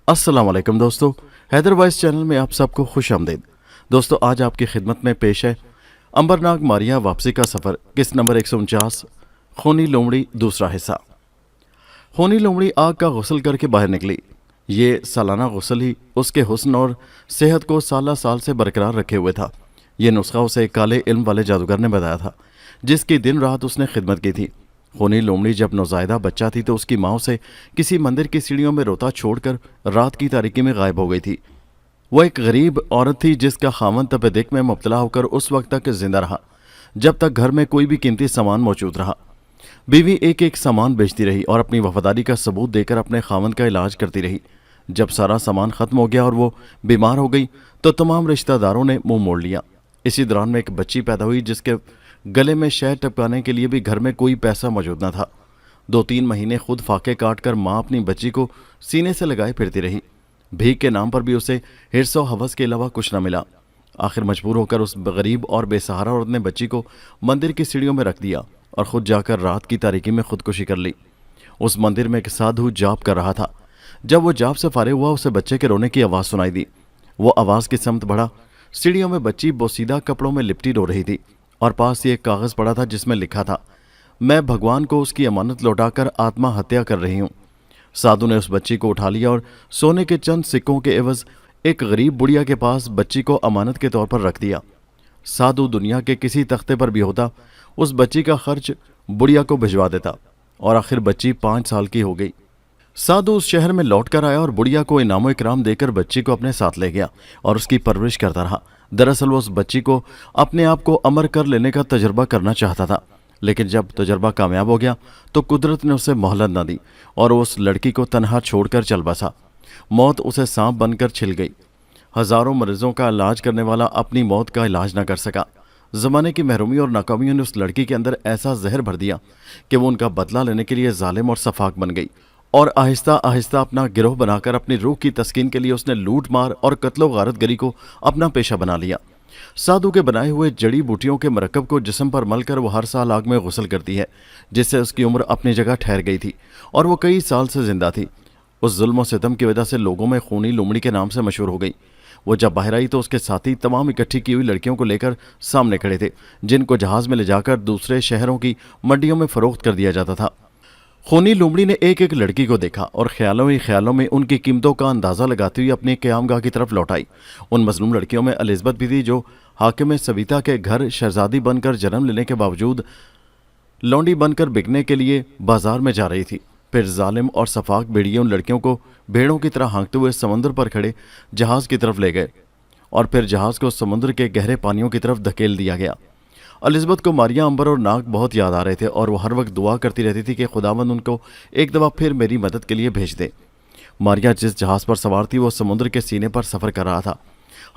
अस्सलाम वालेकुम दोस्तों, हैदर वॉइस चैनल में आप सबको खुश आमदीद। दोस्तों, आज आपकी खिदमत में पेश है अंबरनाग मारिया वापसी का सफ़र, किस्त नंबर 149, खूनी लोमड़ी, दूसरा हिस्सा। खूनी लोमड़ी आग का गुस्ल करके बाहर निकली। ये सालाना गुस्ल ही उसके हुस्न और सेहत को साल साल से बरकरार रखे हुए था। ये नुस्खा उसे एक काले इल्म वाले जादूगर ने बताया था, जिसकी दिन रात उसने खिदमत की थी। खूनी लोमड़ी जब नौज़ायदा बच्चा थी तो उसकी माँ उसे किसी मंदिर की सीढ़ियों में रोता छोड़कर रात की तारीकी में गायब हो गई थी। वह एक गरीब औरत थी जिसका खामन तपेदिक में मुब्तला होकर उस वक्त तक जिंदा रहा जब तक घर में कोई भी कीमती सामान मौजूद रहा। बीवी एक एक सामान बेचती रही और अपनी वफादारी का सबूत देकर अपने खामन का इलाज करती रही। जब सारा सामान खत्म हो गया और वो बीमार हो गई तो तमाम रिश्तेदारों ने मुंह मोड़ लिया। इसी दौरान में एक बच्ची पैदा हुई जिसके गले में शहद टपकाने के लिए भी घर में कोई पैसा मौजूद न था। 2-3 महीने खुद फाके काट कर माँ अपनी बच्ची को सीने से लगाए फिरती रही। भीख के नाम पर भी उसे हिर्स और हवस के अलावा कुछ न मिला। आखिर मजबूर होकर उस गरीब और बेसहारा औरत ने बच्ची को मंदिर की सीढ़ियों में रख दिया और खुद जाकर रात की तारीकी में खुदकुशी कर ली। उस मंदिर में एक साधु जाप कर रहा था। जब वो जाप से फारिग हुआ उसे बच्चे के रोने की आवाज़ सुनाई दी। वो आवाज़ की समत बढ़ा। सीढ़ियों में बच्ची बोसीदा कपड़ों में लिपटी रो रही थी और पास ही एक कागज़ पड़ा था जिसमें लिखा था, मैं भगवान को उसकी अमानत लौटाकर आत्महत्या कर रही हूँ। साधु ने उस बच्ची को उठा लिया और सोने के चंद सिक्कों के एवज एक गरीब बुढ़िया के पास बच्ची को अमानत के तौर पर रख दिया। साधु दुनिया के किसी तख्ते पर भी होता, उस बच्ची का खर्च बुढ़िया को भिजवा देता और आखिर बच्ची 5 साल की हो गई। साधु उस शहर में लौट कर आया और बुढ़िया को इनाम इकराम देकर बच्ची को अपने साथ ले गया और उसकी परवरिश करता रहा। दरअसल वो उस बच्ची को अपने आप को अमर कर लेने का तजुर्बा करना चाहता था, लेकिन जब तजुर्बा कामयाब हो गया तो कुदरत ने उसे मोहलत न दी और वो उस लड़की को तनहा छोड़कर चल बसा। मौत उसे सांप बनकर छिल गई। हजारों मरीजों का इलाज करने वाला अपनी मौत का इलाज न कर सका। ज़माने की महरूमी और नाकामियों ने उस लड़की के अंदर ऐसा जहर भर दिया कि वो उनका बदला लेने के लिए जालिम और सफाक बन गई और आहिस्ता आहिस्ता अपना गिरोह बनाकर अपनी रूह की तस्कीन के लिए उसने लूट मार और कत्लो गारतगरी को अपना पेशा बना लिया। साधु के बनाए हुए जड़ी बूटियों के मरकब को जिस्म पर मलकर वो हर साल आग में गुस्ल करती है, जिससे उसकी उम्र अपनी जगह ठहर गई थी और वो कई साल से जिंदा थी। उस जुल्म और सितम की वजह से लोगों में खूनी लोमड़ी के नाम से मशहूर हो गई। वो जब बाहर आई तो उसके साथी तमाम इकट्ठी की हुई लड़कियों को लेकर सामने खड़े थे, जिनको जहाज में ले जाकर दूसरे शहरों की मंडियों में फरोख्त कर दिया जाता था। खूनी लोमड़ी ने एक एक लड़की को देखा और ख्यालों ही ख्यालों में उनकी कीमतों का अंदाज़ा लगाती हुई अपनी क़यामगाह की तरफ लौट आई। उन मजलूम लड़कियों में एलिज़ाबेथ भी थी, जो हाकिम सविता के घर शहजादी बनकर जन्म लेने के बावजूद लौंडी बनकर बिकने के लिए बाजार में जा रही थी। फिर जालिम और सफाक भेड़िए उन लड़कियों को भेड़ों की तरह हाँकते हुए समुद्र पर खड़े जहाज़ की तरफ ले गए और फिर जहाज़ को समुद्र के गहरे पानियों की तरफ धकेल दिया गया। एलिज़ाबेथ को मारिया, अंबर और नाग बहुत याद आ रहे थे और वो हर वक्त दुआ करती रहती थी कि खुदावंद उनको एक दफ़ा फिर मेरी मदद के लिए भेज दे। मारिया जिस जहाज़ पर सवार थी वो समुद्र के सीने पर सफ़र कर रहा था।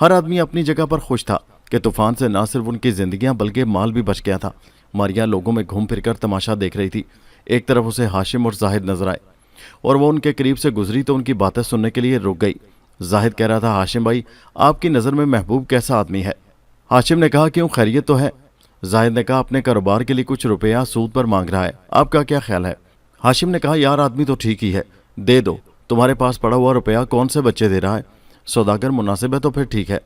हर आदमी अपनी जगह पर खुश था कि तूफ़ान से न सिर्फ उनकी ज़िंदगियाँ बल्कि माल भी बच गया था। मारिया लोगों में घूम फिर तमाशा देख रही थी। एक तरफ उसे हाशिम और जाहिद नजर आए और वो उनके करीब से गुजरी तो उनकी बातें सुनने के लिए रुक गई। जाहिद कह रहा था, हाशिम भाई, आपकी नज़र में महबूब कैसा आदमी है? हाशिम ने कहा, क्यों, खैरियत तो है? जाहिद ने कहा, अपने कारोबार के लिए कुछ रुपया सूद पर मांग रहा है, आपका क्या ख्याल है? हाशिम ने कहा, यार आदमी तो ठीक ही है, दे दो, तुम्हारे पास पड़ा हुआ रुपया कौन से बच्चे दे रहा है? सौदागर मुनासिब है तो फिर ठीक है।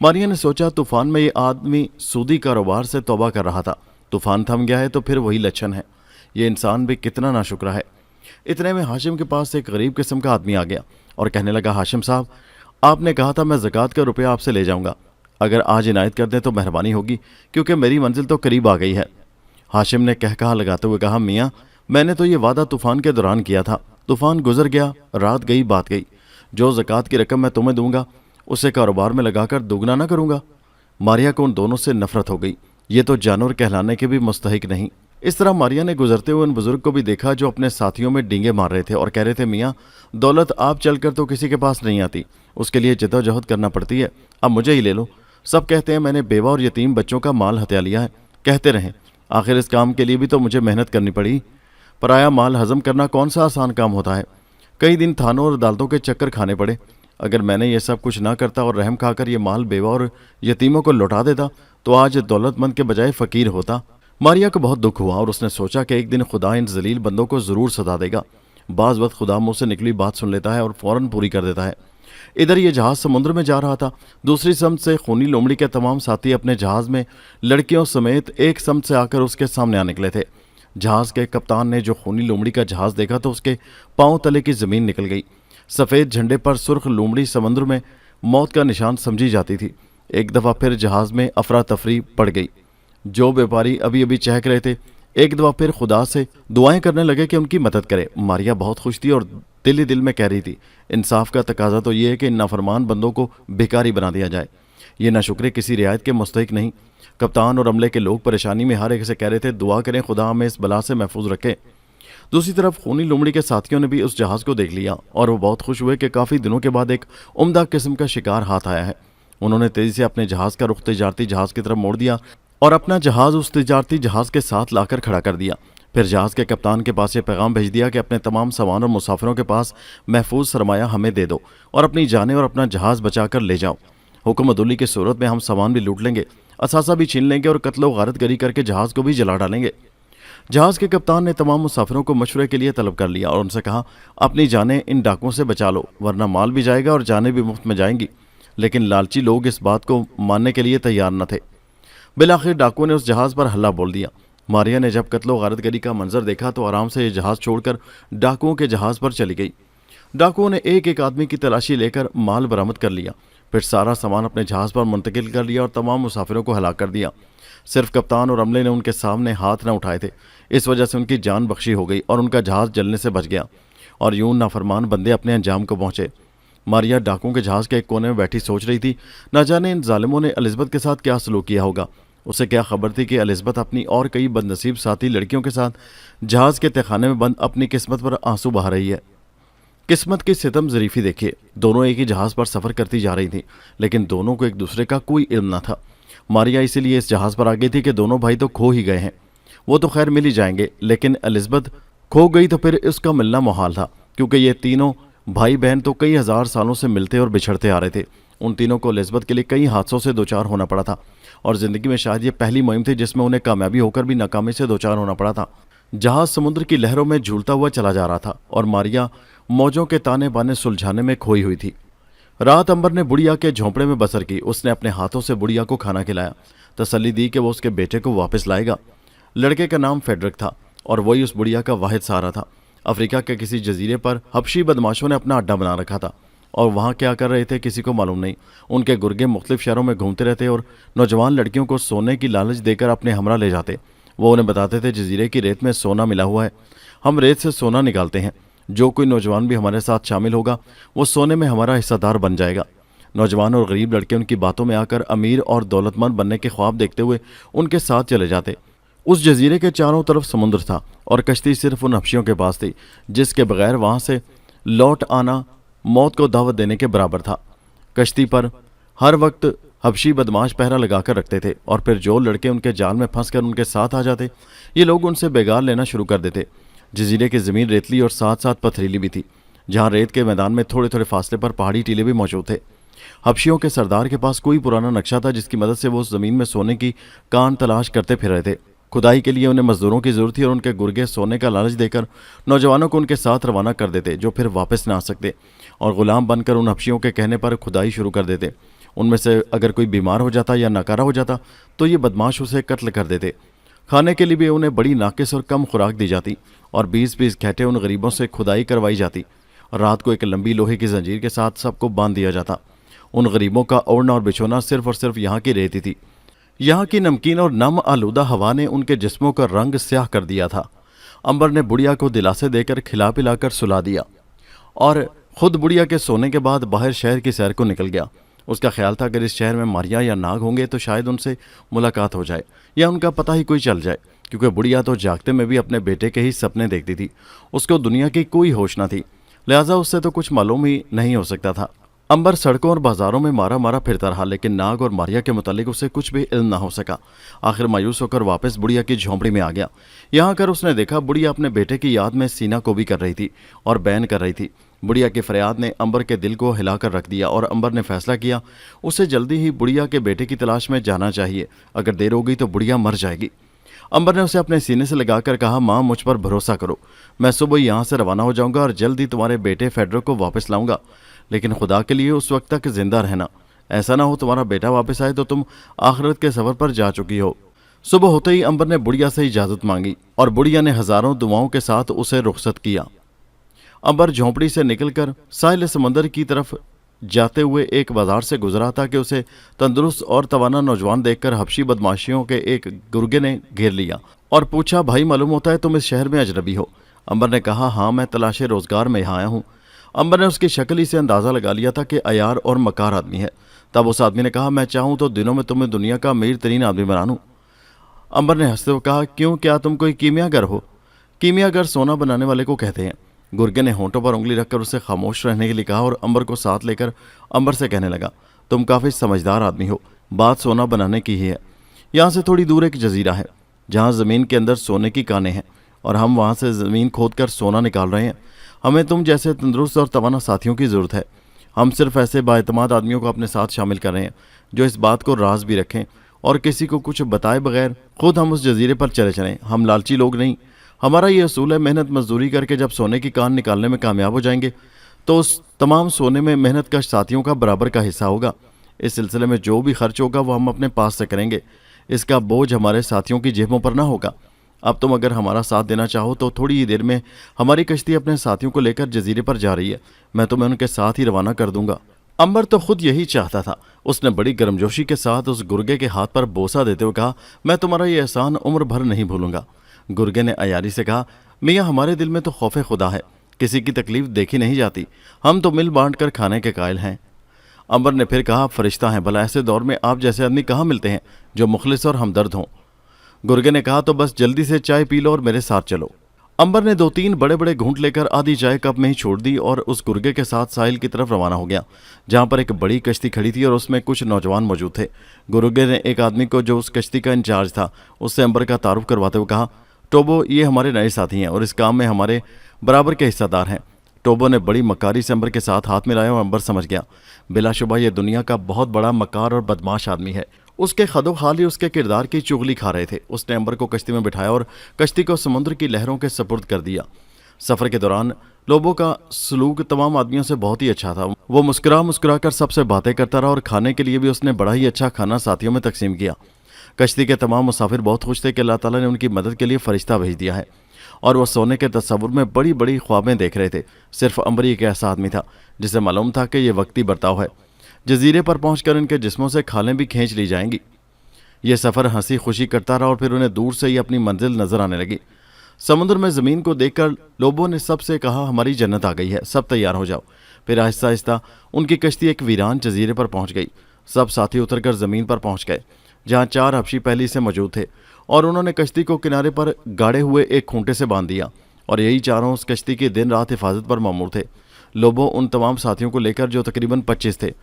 मारिया ने सोचा, तूफान में ये आदमी सूदी कारोबार से तौबा कर रहा था, तूफान थम गया है तो फिर वही लक्षण है। ये इंसान भी कितना नाशुक्र है। इतने में हाशिम के पास एक गरीब किस्म का आदमी आ गया और कहने लगा, हाशिम साहब, आपने कहा था मैं ज़कात का रुपया आपसे ले जाऊंगा, अगर आज इनायत कर दें तो मेहरबानी होगी, क्योंकि मेरी मंजिल तो करीब आ गई है। हाशिम ने कहा लगाते हुए कहा, मियाँ, मैंने तो ये वादा तूफ़ान के दौरान किया था, तूफ़ान गुजर गया, रात गई बात गई। जो ज़कात की रकम मैं तुम्हें दूंगा उसे कारोबार में लगाकर दुगना ना करूँगा। मारिया को उन दोनों से नफरत हो गई। ये तो जानवर कहलाने के भी मुस्तहिक नहीं। इस तरह मारिया ने गुजरते हुए उन बुजुर्ग को भी देखा जो अपने साथियों में डींगे मार रहे थे और कह रहे थे, मियाँ, दौलत आप चलकर तो किसी के पास नहीं आती, उसके लिए जद्दोजहद करना पड़ती है, अब मुझे ही ले लो। सब कहते हैं मैंने बेवा और यतीम बच्चों का माल हत्या लिया है, कहते रहें, आखिर इस काम के लिए भी तो मुझे मेहनत करनी पड़ी। पराया माल हजम करना कौन सा आसान काम होता है? कई दिन थानों और अदालतों के चक्कर खाने पड़े। अगर मैंने ये सब कुछ ना करता और रहम खाकर ये माल बेवा और यतीमों को लौटा देता तो आज दौलतमंद के बजाय फ़कीर होता। मारिया को बहुत दुख हुआ और उसने सोचा कि एक दिन खुदा इन जलील बंदों को ज़रूर सजा देगा। बाज़ वक्त खुदा मुँह से निकली बात सुन लेता है और फ़ौरन पूरी कर देता है। इधर ये जहाज़ समुद्र में जा रहा था। दूसरी समुद्र से खूनी लोमड़ी के तमाम साथी अपने जहाज़ में लड़कियों समेत एक समुद्र से आकर उसके सामने आ निकले थे। जहाज़ के कप्तान ने जो खूनी लोमड़ी का जहाज़ देखा तो उसके पांव तले की ज़मीन निकल गई। सफ़ेद झंडे पर सुर्ख लोमड़ी समुद्र में मौत का निशान समझी जाती थी। एक दफ़ा फिर जहाज़ में अफरा तफरी पड़ गई। जो व्यापारी अभी अभी चहक रहे थे एक दफ़ा फिर खुदा से दुआएं करने लगे कि उनकी मदद करे। मारिया बहुत खुश थी और दिल ही दिल में कह रही थी, इंसाफ का तकाजा तो ये है कि इन नाफरमान बंदों को भिखारी बना दिया जाए। ये नाशुक्रे किसी रियायत के मुस्तहिक नहीं। कप्तान और अमले के लोग परेशानी में हर एक से कह रहे थे, दुआ करें खुदा हमें इस बला से महफूज रखे। दूसरी तरफ खूनी लोमड़ी के साथियों ने भी उस जहाज़ को देख लिया और वो बहुत खुश हुए कि काफ़ी दिनों के बाद एक उम्दा किस्म का शिकार हाथ आया है। उन्होंने तेज़ी से अपने जहाज़ का रुख तिजारती जहाज़ की तरफ मोड़ दिया और अपना जहाज़ उस तिजारती जहाज़ के साथ लाकर खड़ा कर दिया। फिर जहाज़ के कप्तान के पास ये पैगाम भेज दिया कि अपने तमाम सामान और मुसाफिरों के पास महफूज सरमाया हमें दे दो और अपनी जानें और अपना जहाज़ बचाकर ले जाओ। हुक्म अदुली की सूरत में हम सामान भी लूट लेंगे, असासा भी छीन लेंगे और कत्ल व गारत गरी करके जहाज़ को भी जला डालेंगे। जहाज़ के कप्तान ने तमाम मुसाफिरों को मशवरे के लिए तलब कर लिया और उनसे कहा, अपनी जानें इन डाकुओं से बचा लो वरना माल भी जाएगा और जानें भी मुफ्त में जाएंगी। लेकिन लालची लोग इस बात को मानने के लिए तैयार न थे। बिलाखिर डाकुओं ने उस जहाज़ पर हल्ला बोल दिया। मारिया ने जब कत्ल व गारतगरी का मंजर देखा तो आराम से ये जहाज़ छोड़कर डाकुओं के जहाज़ पर चली गई। डाकुओं ने एक एक आदमी की तलाशी लेकर माल बरामद कर लिया, फिर सारा सामान अपने जहाज़ पर मुंतकिल कर लिया और तमाम मुसाफिरों को हलाक कर दिया। सिर्फ कप्तान और अमले ने उनके सामने हाथ न उठाए थे। इस वजह से उनकी जान बख्शी हो गई और उनका जहाज़ जलने से बच गया और यूं नाफरमान बंदे अपने अंजाम को पहुंचे। मारिया डाकुओं के जहाज़ के एक कोने में बैठी सोच रही थी, न जाने इन जालिमों ने एलिज़ाबेथ के साथ क्या सलूक किया होगा। उसे क्या खबर थी कि एलिज़ाबेथ अपनी और कई बदनसीब साथी लड़कियों के साथ जहाज़ के तहखाने में बंद अपनी किस्मत पर आंसू बहा रही है। किस्मत की सितम ज़रीफ़ी देखिए, दोनों एक ही जहाज़ पर सफ़र करती जा रही थी, लेकिन दोनों को एक दूसरे का कोई इल्म न था। मारिया इसीलिए इस जहाज़ पर आ गई थी कि दोनों भाई तो खो ही गए हैं, वो तो खैर मिल ही जाएंगे, लेकिन एलिज़ाबेथ खो गई तो फिर उसका मिलना मुहाल था, क्योंकि ये तीनों भाई बहन तो कई हज़ार सालों से मिलते और बिछड़ते आ रहे थे। उन तीनों को एलिज़ाबेथ के लिए कई हादसों से दोचार होना पड़ा था और ज़िंदगी में शायद ये पहली मुहिम थी जिसमें उन्हें कामयाबी होकर भी नाकामी से दोचार होना पड़ा था। जहाज़ समुद्र की लहरों में झूलता हुआ चला जा रहा था और मारिया मौजों के ताने बाने सुलझाने में खोई हुई थी। रात अंबर ने बुढ़िया के झोंपड़े में बसर की। उसने अपने हाथों से बुढ़िया को खाना खिलाया, तसल्ली दी कि वो उसके बेटे को वापस लाएगा। लड़के का नाम फेडरिक था और वही उस बुढ़िया का वाहिद सहारा था। अफ्रीका के किसी जजीरे पर हबशी बदमाशों ने अपना अड्डा बना रखा था और वहाँ क्या कर रहे थे किसी को मालूम नहीं। उनके गुर्गे मुख्तलिफ शहरों में घूमते रहते और नौजवान लड़कियों को सोने की लालच देकर अपने हमरा ले जाते। वो उन्हें बताते थे, जजीरे की रेत में सोना मिला हुआ है, हम रेत से सोना निकालते हैं, जो कोई नौजवान भी हमारे साथ शामिल होगा वो सोने में हमारा हिस्सेदार बन जाएगा। नौजवान और गरीब लड़के उनकी बातों में आकर अमीर और दौलतमंद बनने के ख्वाब देखते हुए उनके साथ चले जाते। उस जजीरे के चारों तरफ समुद्र था और कश्ती सिर्फ उन हबशियों के पास थी जिसके बगैर वहाँ से लौट आना मौत को दावत देने के बराबर था। कश्ती पर हर वक्त हबशी बदमाश पहरा लगाकर रखते थे और फिर जो लड़के उनके जाल में फंसकर उनके साथ आ जाते ये लोग उनसे बेगार लेना शुरू कर देते। जजीरे की ज़मीन रेतली और साथ साथ पथरीली भी थी, जहाँ रेत के मैदान में थोड़े थोड़े फासले पर पहाड़ी टीले भी मौजूद थे। हबशियों के सरदार के पास कोई पुराना नक्शा था जिसकी मदद से वो उस ज़मीन में सोने की कान तलाश करते फिर रहे थे। खुदाई के लिए उन्हें मजदूरों की ज़रूरत थी और उनके गुर्गे सोने का लालच देकर नौजवानों को उनके साथ रवाना कर देते, जो फिर वापस न आ सकते और ग़ुलाम बनकर उन हबशियों के कहने पर खुदाई शुरू कर देते। उनमें से अगर कोई बीमार हो जाता या नाकारा हो जाता तो ये बदमाश उसे कत्ल कर देते। खाने के लिए भी उन्हें बड़ी नाकिस और कम खुराक दी जाती और 20-20 घंटे उन गरीबों से खुदाई करवाई जाती। रात को एक लंबी लोहे की जंजीर के साथ सबको बांध दिया जाता। उन गरीबों का ओढ़ना और बिछोना सिर्फ और सिर्फ यहाँ की रेत ही थी। यहाँ की नमकीन और नम आलूदा हवा ने उनके जिस्मों का रंग स्याह कर दिया था। अंबर ने बुढ़िया को दिलासे देकर खिला पिलाकर सुला दिया और खुद बुढ़िया के सोने के बाद बाहर शहर की सैर को निकल गया। उसका ख्याल था अगर इस शहर में मारिया या नाग होंगे तो शायद उनसे मुलाकात हो जाए या उनका पता ही कोई चल जाए, क्योंकि बुढ़िया तो जागते में भी अपने बेटे के ही सपने देखती थी। उसको दुनिया की कोई होश न थी, लिहाजा उससे तो कुछ मालूम ही नहीं हो सकता था। अंबर सड़कों और बाजारों में मारा मारा फिरता रहा, लेकिन नाग और मारिया के मुतालिक उसे कुछ भी इल्म ना हो सका। आखिर मायूस होकर वापस बुढ़िया की झोंपड़ी में आ गया। यहाँ आकर उसने देखा बुढ़िया अपने बेटे की याद में सीना को भी कर रही थी और बैन कर रही थी। बुढ़िया की फरियाद ने अंबर के दिल को हिलाकर रख दिया और अंबर ने फैसला किया उसे जल्दी ही बुढ़िया के बेटे की तलाश में जाना चाहिए। अगर देर हो गई तो बुढ़िया मर जाएगी। अंबर ने उसे अपने सीने से लगाकर कहा, माँ मुझ पर भरोसा करो, मैं सुबह यहाँ से रवाना हो जाऊंगा और जल्द ही तुम्हारे बेटे फेडरो को वापस लाऊंगा, लेकिन खुदा के लिए उस वक्त तक जिंदा रहना। ऐसा ना हो तुम्हारा बेटा वापस आए तो तुम आखिरत के सफर पर जा चुकी हो। सुबह होते ही अंबर ने बुढ़िया से इजाजत मांगी और बुढ़िया ने हजारों दुआओं के साथ उसे रुखसत किया। अंबर झोंपड़ी से निकलकर साहिल समंदर की तरफ जाते हुए एक बाजार से गुजरा था कि उसे तंदुरुस्त और तवाना नौजवान देखकर हबशी बदमाशियों के एक गुर्गे ने घेर लिया और पूछा, भाई मालूम होता है तुम इस शहर में अजनबी हो। अंबर ने कहा, हाँ मैं तलाशे रोजगार में यहाँ आया हूँ। अंबर ने उसकी शक्ल ही से अंदाजा लगा लिया था कि अयार और मकार आदमी है। तब उस आदमी ने कहा, मैं चाहूँ तो दिनों में तुम्हें दुनिया का अमीर तरीन आदमी बना दूँ। अंबर ने हंसते हुए कहा, क्यों, क्या तुम कोई कीमियागर हो? कीमियागर सोना बनाने वाले को कहते हैं। गुर्गे ने होंठों पर उंगली रखकर उसे खामोश रहने के लिए कहा और अंबर को साथ लेकर अंबर से कहने लगा, तुम काफ़ी समझदार आदमी हो, बात सोना बनाने की ही है। यहाँ से थोड़ी दूर एक जजीरा है जहाँ ज़मीन के अंदर सोने की कानें हैं और हम वहाँ से ज़मीन खोद कर सोना निकाल रहे हैं। हमें तुम जैसे तंदुरुस्त और तवाना साथियों की ज़रूरत है। हम सिर्फ ऐसे बाएतमाद आदमियों को अपने साथ शामिल कर रहे हैं जो इस बात को राज भी रखें और किसी को कुछ बताए बगैर खुद हम उस जजीरे पर चले चलें। हम लालची लोग नहीं। हमारा ये असूल है, मेहनत मजदूरी करके जब सोने की कान निकालने में कामयाब हो जाएंगे तो उस तमाम सोने में मेहनत का साथियों का बराबर का हिस्सा होगा। इस सिलसिले में जो भी खर्च होगा वो हम अपने पास से करेंगे। इसका बोझ हमारे साथियों की जेबों पर ना होगा। अब तुम अगर हमारा साथ देना चाहो तो थोड़ी ही देर में हमारी कश्ती अपने साथियों को लेकर जजीरे पर जा रही है। मैं तुम्हें उनके साथ ही रवाना कर दूंगा। अंबर तो खुद यही चाहता था। उसने बड़ी गर्मजोशी के साथ उस गुर्गे के हाथ पर बोसा देते हुए कहा, मैं तुम्हारा ये एहसान उम्र भर नहीं भूलूंगा। गुर्गे ने अयारी से कहा, मियाँ हमारे दिल में तो खौफ खुदा है, किसी की तकलीफ देखी नहीं जाती, हम तो मिल बांट कर खाने के कायल हैं। अंबर ने फिर कहा, फरिश्ता हैं, भला ऐसे दौर में आप जैसे आदमी कहाँ मिलते हैं जो मुखलिस और हमदर्द हों। गुर्गे ने कहा, तो बस जल्दी से चाय पी लो और मेरे साथ चलो। अंबर ने 2-3 बड़े बड़े घूंट लेकर आधी चाय कप में ही छोड़ दी और उस गुर्गे के साथ साहिल की तरफ रवाना हो गया जहाँ पर एक बड़ी कश्ती खड़ी थी और उसमें कुछ नौजवान मौजूद थे। गुर्गे ने एक आदमी को जो उस कश्ती का इंचार्ज था उससे अंबर का तारुफ करवाते हुए कहा, टोबो ये हमारे नए साथी हैं और इस काम में हमारे बराबर के हिस्सेदार हैं। टोबो ने बड़ी मकारी से अंबर के साथ हाथ मिलाया और अंबर समझ गया, बिलाशुबा ये दुनिया का बहुत बड़ा मकार और बदमाश आदमी है। उसके खदो खाल ही उसके किरदार की चुगली खा रहे थे। उसने अंबर को कश्ती में बिठाया और कश्ती को समुद्र की लहरों के सपुर्द कर दिया। सफ़र के दौरान लोबो का सलूक तमाम आदमियों से बहुत ही अच्छा था। वो मुस्कुरा कर सबसे बातें करता रहा और खाने के लिए भी उसने बड़ा ही अच्छा खाना साथियों में तकसीम किया। कश्ती के तमाम मुसाफिर बहुत खुश थे कि अल्लाह ताला ने उनकी मदद के लिए फरिश्ता भेज दिया है और वह सोने के तस्वुर में बड़ी बड़ी ख्वाबें देख रहे थे। सिर्फ अंबर ही एक ऐसा आदमी था जिसे मालूम था कि यह वक्ती बर्ताव है। जजीरे पर पहुंचकर इनके जिस्मों से खालें भी खींच ली जाएंगी। यह सफ़र हंसी खुशी करता रहा और फिर उन्हें दूर से ही अपनी मंजिल नजर आने लगी। समुद्र में ज़मीन को देखकर लोबों ने सबसे कहा, हमारी जन्नत आ गई है, सब तैयार हो जाओ। फिर आहिस्ता आहिस्ता उनकी कश्ती एक वीरान जजीरे पर पहुंच गई। सब साथी उतरकर ज़मीन पर पहुंच गए जहाँ 4 हबशी पहले से मौजूद थे और उन्होंने कश्ती को किनारे पर गाड़े हुए एक खूंटे से बांध दिया और यही चारों उस कश्ती की दिन रात हिफाजत पर मामूर थे। लोबो उन तमाम साथियों को लेकर जो तकरीबन 25 थे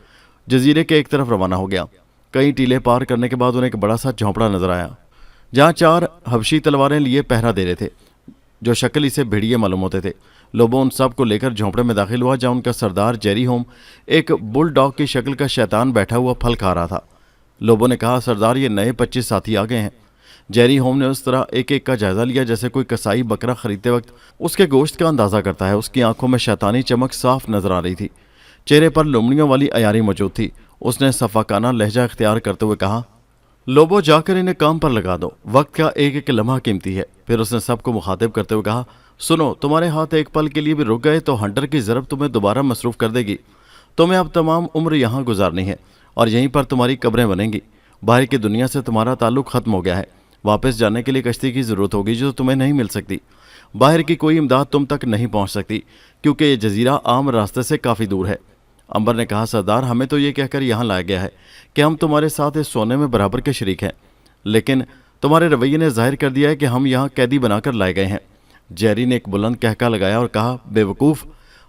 जजीरे के एक तरफ रवाना हो गया। कई टीले पार करने के बाद उन्हें एक बड़ा सा झोंपड़ा नजर आया जहाँ 4 हबशी तलवारें लिए पहरा दे रहे थे जो शक्ल ही से भेड़िए मालूम होते थे। लोबो उन सब को लेकर झोंपड़े में दाखिल हुआ जहाँ उनका सरदार जेरी होम एक बुल डॉग की शक्ल का शैतान बैठा हुआ फल खा रहा था। लोबो ने कहा, सरदार ये नए 25 साथी आ गए हैं। जेरी होम ने उस तरह एक एक का जायजा लिया जैसे कोई कसाई बकरा खरीदते वक्त उसके गोश्त का अंदाजा करता है। उसकी आंखों में शैतानी चमक साफ नजर आ रही थी, चेहरे पर लोमड़ियों वाली अयारी मौजूद थी। उसने सफाकाना लहजा इख्तियार करते हुए कहा, लोबो जाकर इन्हें काम पर लगा दो, वक्त का एक एक लम्हा कीमती है। फिर उसने सबको मुखातिब करते हुए कहा, सुनो, तुम्हारे हाथ एक पल के लिए भी रुक गए तो हंटर की ज़रब तुम्हें दोबारा मसरूफ़ कर देगी। तुम्हें अब तमाम उम्र यहाँ गुजारनी है और यहीं पर तुम्हारी कब्रें बनेंगी। बाहर की दुनिया से तुम्हारा ताल्लुक़ ख़त्म हो गया है। वापस जाने के लिए कश्ती की ज़रूरत होगी जो तुम्हें नहीं मिल सकती। बाहर की कोई इमदाद तुम तक नहीं पहुँच सकती क्योंकि ये जजीरा आम रास्ते से काफ़ी दूर है। अंबर ने कहा, सरदार हमें तो ये कहकर यहाँ लाया गया है कि हम तुम्हारे साथ इस सोने में बराबर के शरीक हैं, लेकिन तुम्हारे रवैये ने जाहिर कर दिया है कि हम यहाँ कैदी बनाकर लाए गए हैं। जेरी ने एक बुलंद कहका लगाया और कहा, बेवकूफ़,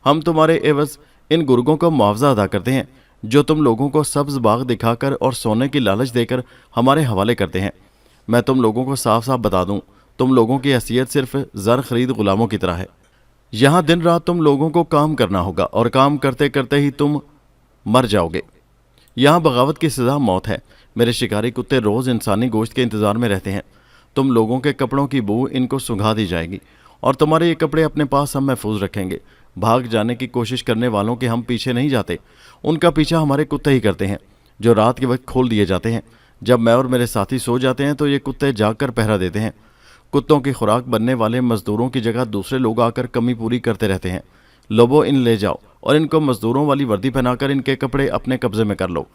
हम तुम्हारे एवज़ इन गुर्गों को मुआवजा अदा करते हैं जो तुम लोगों को सब्ज़ बाग दिखाकर और सोने की लालच देकर हमारे हवाले करते हैं। मैं तुम लोगों को साफ साफ बता दूं, तुम लोगों की हैसियत सिर्फ ज़र खरीद गुलामों की तरह है। यहाँ दिन रात तुम लोगों को काम करना होगा और काम करते करते ही तुम मर जाओगे। यहाँ बगावत की सज़ा मौत है। मेरे शिकारी कुत्ते रोज़ इंसानी गोश्त के इंतज़ार में रहते हैं। तुम लोगों के कपड़ों की बू इनको सुंघा दी जाएगी और तुम्हारे ये कपड़े अपने पास हम महफूज रखेंगे। भाग जाने की कोशिश करने वालों के हम पीछे नहीं जाते, उनका पीछा हमारे कुत्ते ही करते हैं, जो रात के वक्त खोल दिए जाते हैं। जब मैं और मेरे साथी सो जाते हैं तो ये कुत्ते जागकर पहरा देते हैं। कुत्तों की खुराक बनने वाले मजदूरों की जगह दूसरे लोग आकर कमी पूरी करते रहते हैं। लोबो, इन ले जाओ और इनको मजदूरों वाली वर्दी पहनाकर इनके कपड़े अपने कब्जे में कर लो।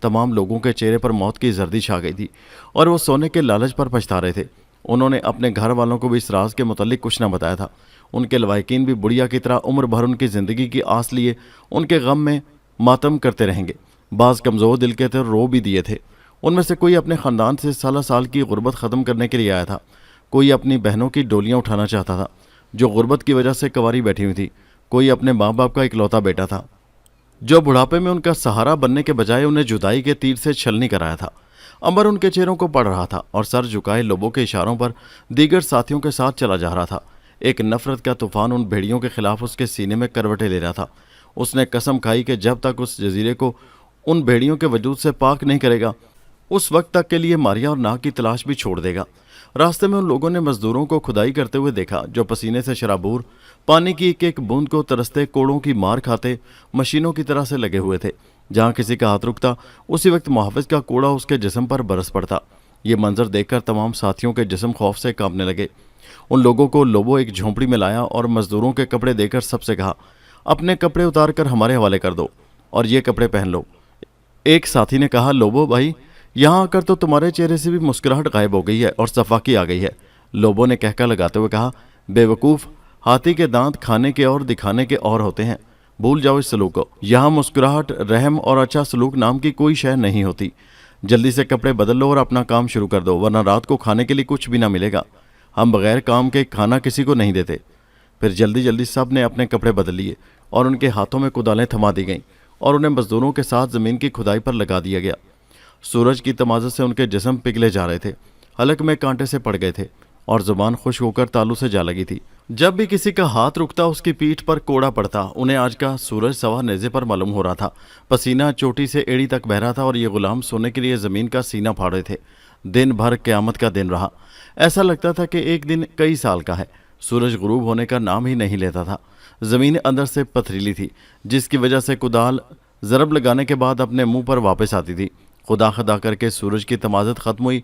तमाम लोगों के चेहरे पर मौत की जर्दी छा गई थी और वो सोने के लालच पर पछता रहे थे। उन्होंने अपने घर वालों को भी इस राज के मुतालिक कुछ न बताया था। उनके लवाकिन भी बुढ़िया की तरह उम्र भर उनकी ज़िंदगी की आस लिए उनके गम में मातम करते रहेंगे। बाज़ कमज़ोर दिल के थे, रो भी दिए थे। उनमें से कोई अपने ख़ानदान से साल साल की गुर्बत ख़त्म करने के लिए आया था। कोई अपनी बहनों की डोलियाँ उठाना चाहता था जो गुर्बत की वजह से कवारी बैठी हुई थी। कोई अपने माँ बाप का इकलौता बेटा था जो बुढ़ापे में उनका सहारा बनने के बजाय उन्हें जुदाई के तीर से छलनी कराया था। अंबर उनके चेहरों को पढ़ रहा था और सर झुकाए लोबों के इशारों पर दीगर साथियों के साथ चला जा रहा था। एक नफरत का तूफान उन भेड़ियों के खिलाफ उसके सीने में करवटें ले रहा था। उसने कसम खाई कि जब तक उस जजीरे को उन भेड़ियों के वजूद से पाक नहीं करेगा, उस वक्त तक के लिए मारिया और नाग की तलाश भी छोड़ देगा। रास्ते में उन लोगों ने मजदूरों को खुदाई करते हुए देखा, जो पसीने से शराबूर, पानी की एक एक बूंद को तरसते, कोड़ों की मार खाते मशीनों की तरह से लगे हुए थे। जहाँ किसी का हाथ रुकता, उसी वक्त मुहाफिज का कोड़ा उसके जिस्म पर बरस पड़ता। ये मंजर देखकर तमाम साथियों के जिस्म खौफ से कांपने लगे। उन लोगों को लोबो एक झोंपड़ी में लाया और मजदूरों के कपड़े देकर सबसे कहा, अपने कपड़े उतार कर हमारे हवाले कर दो और ये कपड़े पहन लो। एक साथी ने कहा, लोबो भाई, यहाँ आकर तो तुम्हारे चेहरे से भी मुस्कुराहट गायब हो गई है और सफाकी आ गई है। लोबो ने कहका लगाते हुए कहा, बेवकूफ़, हाथी के दांत खाने के और दिखाने के और होते हैं, भूल जाओ इस सलूक को। यहाँ मुस्कुराहट, रहम और अच्छा सलूक नाम की कोई शय नहीं होती। जल्दी से कपड़े बदल लो और अपना काम शुरू कर दो, वरना रात को खाने के लिए कुछ भी ना मिलेगा। हम बगैर काम के खाना किसी को नहीं देते। फिर जल्दी जल्दी सब ने अपने कपड़े बदल लिए और उनके हाथों में कुदालें थमा दी गईं और उन्हें मजदूरों के साथ ज़मीन की खुदाई पर लगा दिया गया। सूरज की तमाज़त से उनके जिस्म पिघले जा रहे थे, हलक में कांटे से पड़ गए थे और ज़ुबान खुश्क होकर तालू से जा लगी थी। जब भी किसी का हाथ रुकता, उसकी पीठ पर कोड़ा पड़ता। उन्हें आज का सूरज सवा नेज़े पर मालूम हो रहा था। पसीना चोटी से एड़ी तक बह रहा था और ये गुलाम सोने के लिए ज़मीन का सीना फाड़ रहे थे। दिन भर क़यामत का दिन रहा। ऐसा लगता था कि एक दिन कई साल का है। सूरज गुरूब होने का नाम ही नहीं लेता था। ज़मीन अंदर से पथरीली थी, जिसकी वजह से कुदाल ज़रब लगाने के बाद अपने मुंह पर वापस आती थी। खुदा खुदा करके सूरज की तमाज़त ख़त्म हुई।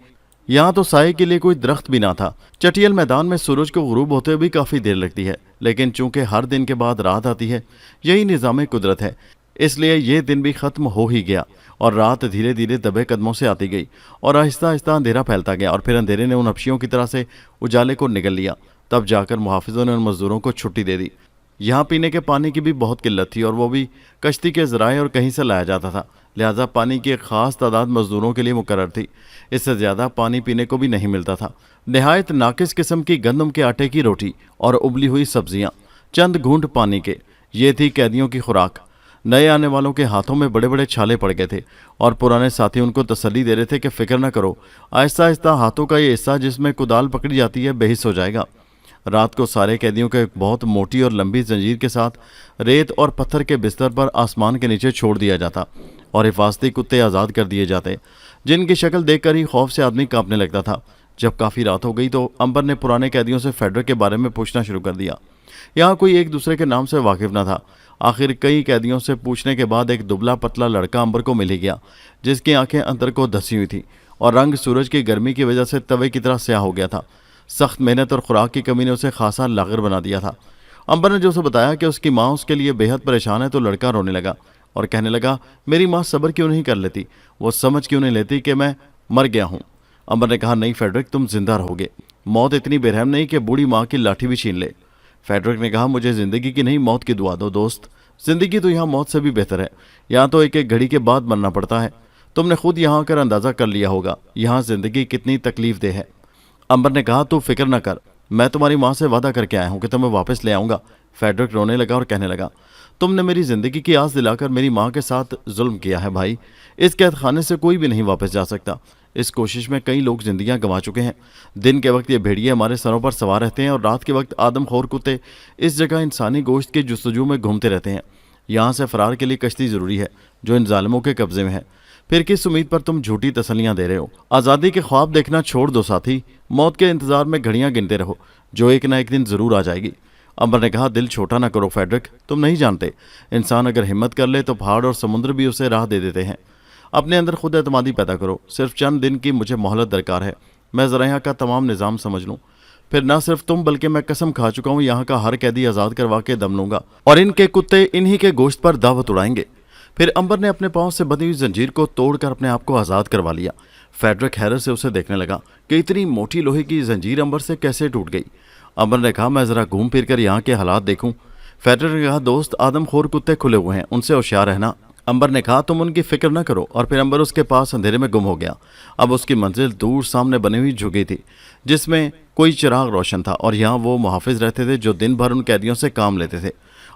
यहाँ तो साए के लिए कोई दरख्त भी ना था। चटियल मैदान में सूरज को गुरूब होते भी काफ़ी देर लगती है, लेकिन चूंकि हर दिन के बाद रात आती है, यही निज़ाम कुदरत है, इसलिए ये दिन भी ख़त्म हो ही गया और रात धीरे धीरे दबे कदमों से आती गई और आहिस्ता आहिस्ता अंधेरा फैलता गया और फिर अंधेरे ने उन हबशियों की तरह से उजाले को निगल लिया। तब जाकर मुहाफिजों ने उन मजदूरों को छुट्टी दे दी। यहाँ पीने के पानी की भी बहुत किल्लत थी और वो भी कश्ती के ज़राए और कहीं से लाया जाता था, लिहाजा पानी की एक ख़ास तादाद मजदूरों के लिए मुकर्रर थी। इससे ज़्यादा पानी पीने को भी नहीं मिलता था। नहायत नाकिस किस्म की गंदम के आटे की रोटी और उबली हुई सब्जियाँ, चंद घूंट पानी के, ये थी कैदियों की खुराक। नए आने वालों के हाथों में बड़े बड़े छाले पड़ गए थे और पुराने साथी उनको तसल्ली दे रहे थे कि फ़िक्र न करो, आहिस्ता आहिस्ता हाथों का ये हिस्सा जिसमें कुदाल पकड़ी जाती है बेहिस हो जाएगा। रात को सारे कैदियों को एक बहुत मोटी और लंबी जंजीर के साथ रेत और पत्थर के बिस्तर पर आसमान के नीचे छोड़ दिया जाता और हिफाजती कुत्ते आज़ाद कर दिए जाते, जिनकी शक्ल देखकर ही खौफ से आदमी कांपने लगता था। जब काफ़ी रात हो गई तो अंबर ने पुराने कैदियों से फेडरक के बारे में पूछना शुरू कर दिया। यहाँ कोई एक दूसरे के नाम से वाकिफ न था। आखिर कई कैदियों से पूछने के बाद एक दुबला पतला लड़का अंबर को मिल ही गया, जिसकी आंखें अंदर को धसी हुई थी और रंग सूरज की गर्मी की वजह से तवे की तरह स्याह हो गया था। सख्त मेहनत और खुराक की कमी ने उसे खासा लागर बना दिया था। अंबर ने जो उसे बताया कि उसकी माँ उसके लिए बेहद परेशान है, तो लड़का रोने लगा और कहने लगा, मेरी माँ सब्र क्यों नहीं कर लेती, वो समझ क्यों नहीं लेती कि मैं मर गया हूँ। अंबर ने कहा, नहीं फेडरिक, तुम जिंदा रहोगे। मौत इतनी बेरहम नहीं कि बूढ़ी माँ की लाठी भी छीन ले। फेडरिक ने कहा, मुझे ज़िंदगी की नहीं मौत की दुआ दो दोस्त। ज़िंदगी तो यहाँ मौत से भी बेहतर है। यहाँ तो एक एक घड़ी के बाद मरना पड़ता है। तुमने खुद यहाँ आकर अंदाज़ा कर लिया होगा यहाँ ज़िंदगी कितनी तकलीफ दे है। अंबर ने कहा, तू फिक्र न कर, मैं तुम्हारी माँ से वादा करके आया हूँ कि तुम्हें वापस ले आऊँगा। फेडरिक रोने लगा और कहने लगा, तुमने मेरी ज़िंदगी की आस दिलाकर मेरी माँ के साथ जुल्म किया है भाई। इस कैद खाने से कोई भी नहीं वापस जा सकता। इस कोशिश में कई लोग जिंदगियां गंवा चुके हैं। दिन के वक्त ये भेड़िए हमारे सरों पर सवार रहते हैं और रात के वक्त आदमखोर कुत्ते इस जगह इंसानी गोश्त के जुस्तजू में घूमते रहते हैं। यहाँ से फ़रार के लिए कश्ती ज़रूरी है जो इन जालिमों के कब्ज़े में है। फिर किस उम्मीद पर तुम झूठी तसल्लियां दे रहे हो? आज़ादी के ख्वाब देखना छोड़ दो साथी, मौत के इंतजार में घड़ियां गिनते रहो, जो एक ना एक दिन जरूर आ जाएगी। अंबर ने कहा, दिल छोटा ना करो फेडरिक, तुम नहीं जानते, इंसान अगर हिम्मत कर ले तो पहाड़ और समुद्र भी उसे राह दे देते हैं। अपने अंदर खुद एतमादी पैदा करो, सिर्फ चंद दिन की मुझे मोहलत दरकार है, मैं ज़रा यहाँ का तमाम निज़ाम समझ लूँ। फिर ना सिर्फ तुम बल्कि मैं कसम खा चुका हूँ, यहाँ का हर कैदी आज़ाद करवा के दम लूंगा और इनके कुत्ते इन्हीं के गोश्त पर दावत उड़ाएंगे। फिर अंबर ने अपने पांव से बंधी हुई जंजीर को तोड़कर अपने आप को आज़ाद करवा लिया। फेडरिक हैरत से उसे देखने लगा कि इतनी मोटी लोहे की जंजीर अंबर से कैसे टूट गई। अंबर ने कहा, मैं ज़रा घूम फिर कर यहाँ के हालात देखूं। फेडरिक ने कहा, दोस्त, आदमखोर कुत्ते खुले हुए हैं, उनसे होशियार रहना। अंबर ने कहा, तुम उनकी फिक्र न करो। और फिर अंबर उसके पास अंधेरे में गुम हो गया। अब उसकी मंजिल दूर सामने बनी हुई झुकी थी, जिसमें कोई चिराग रोशन था, और यहाँ वो मुहाफिज रहते थे जो दिन भर उन कैदियों से काम लेते थे।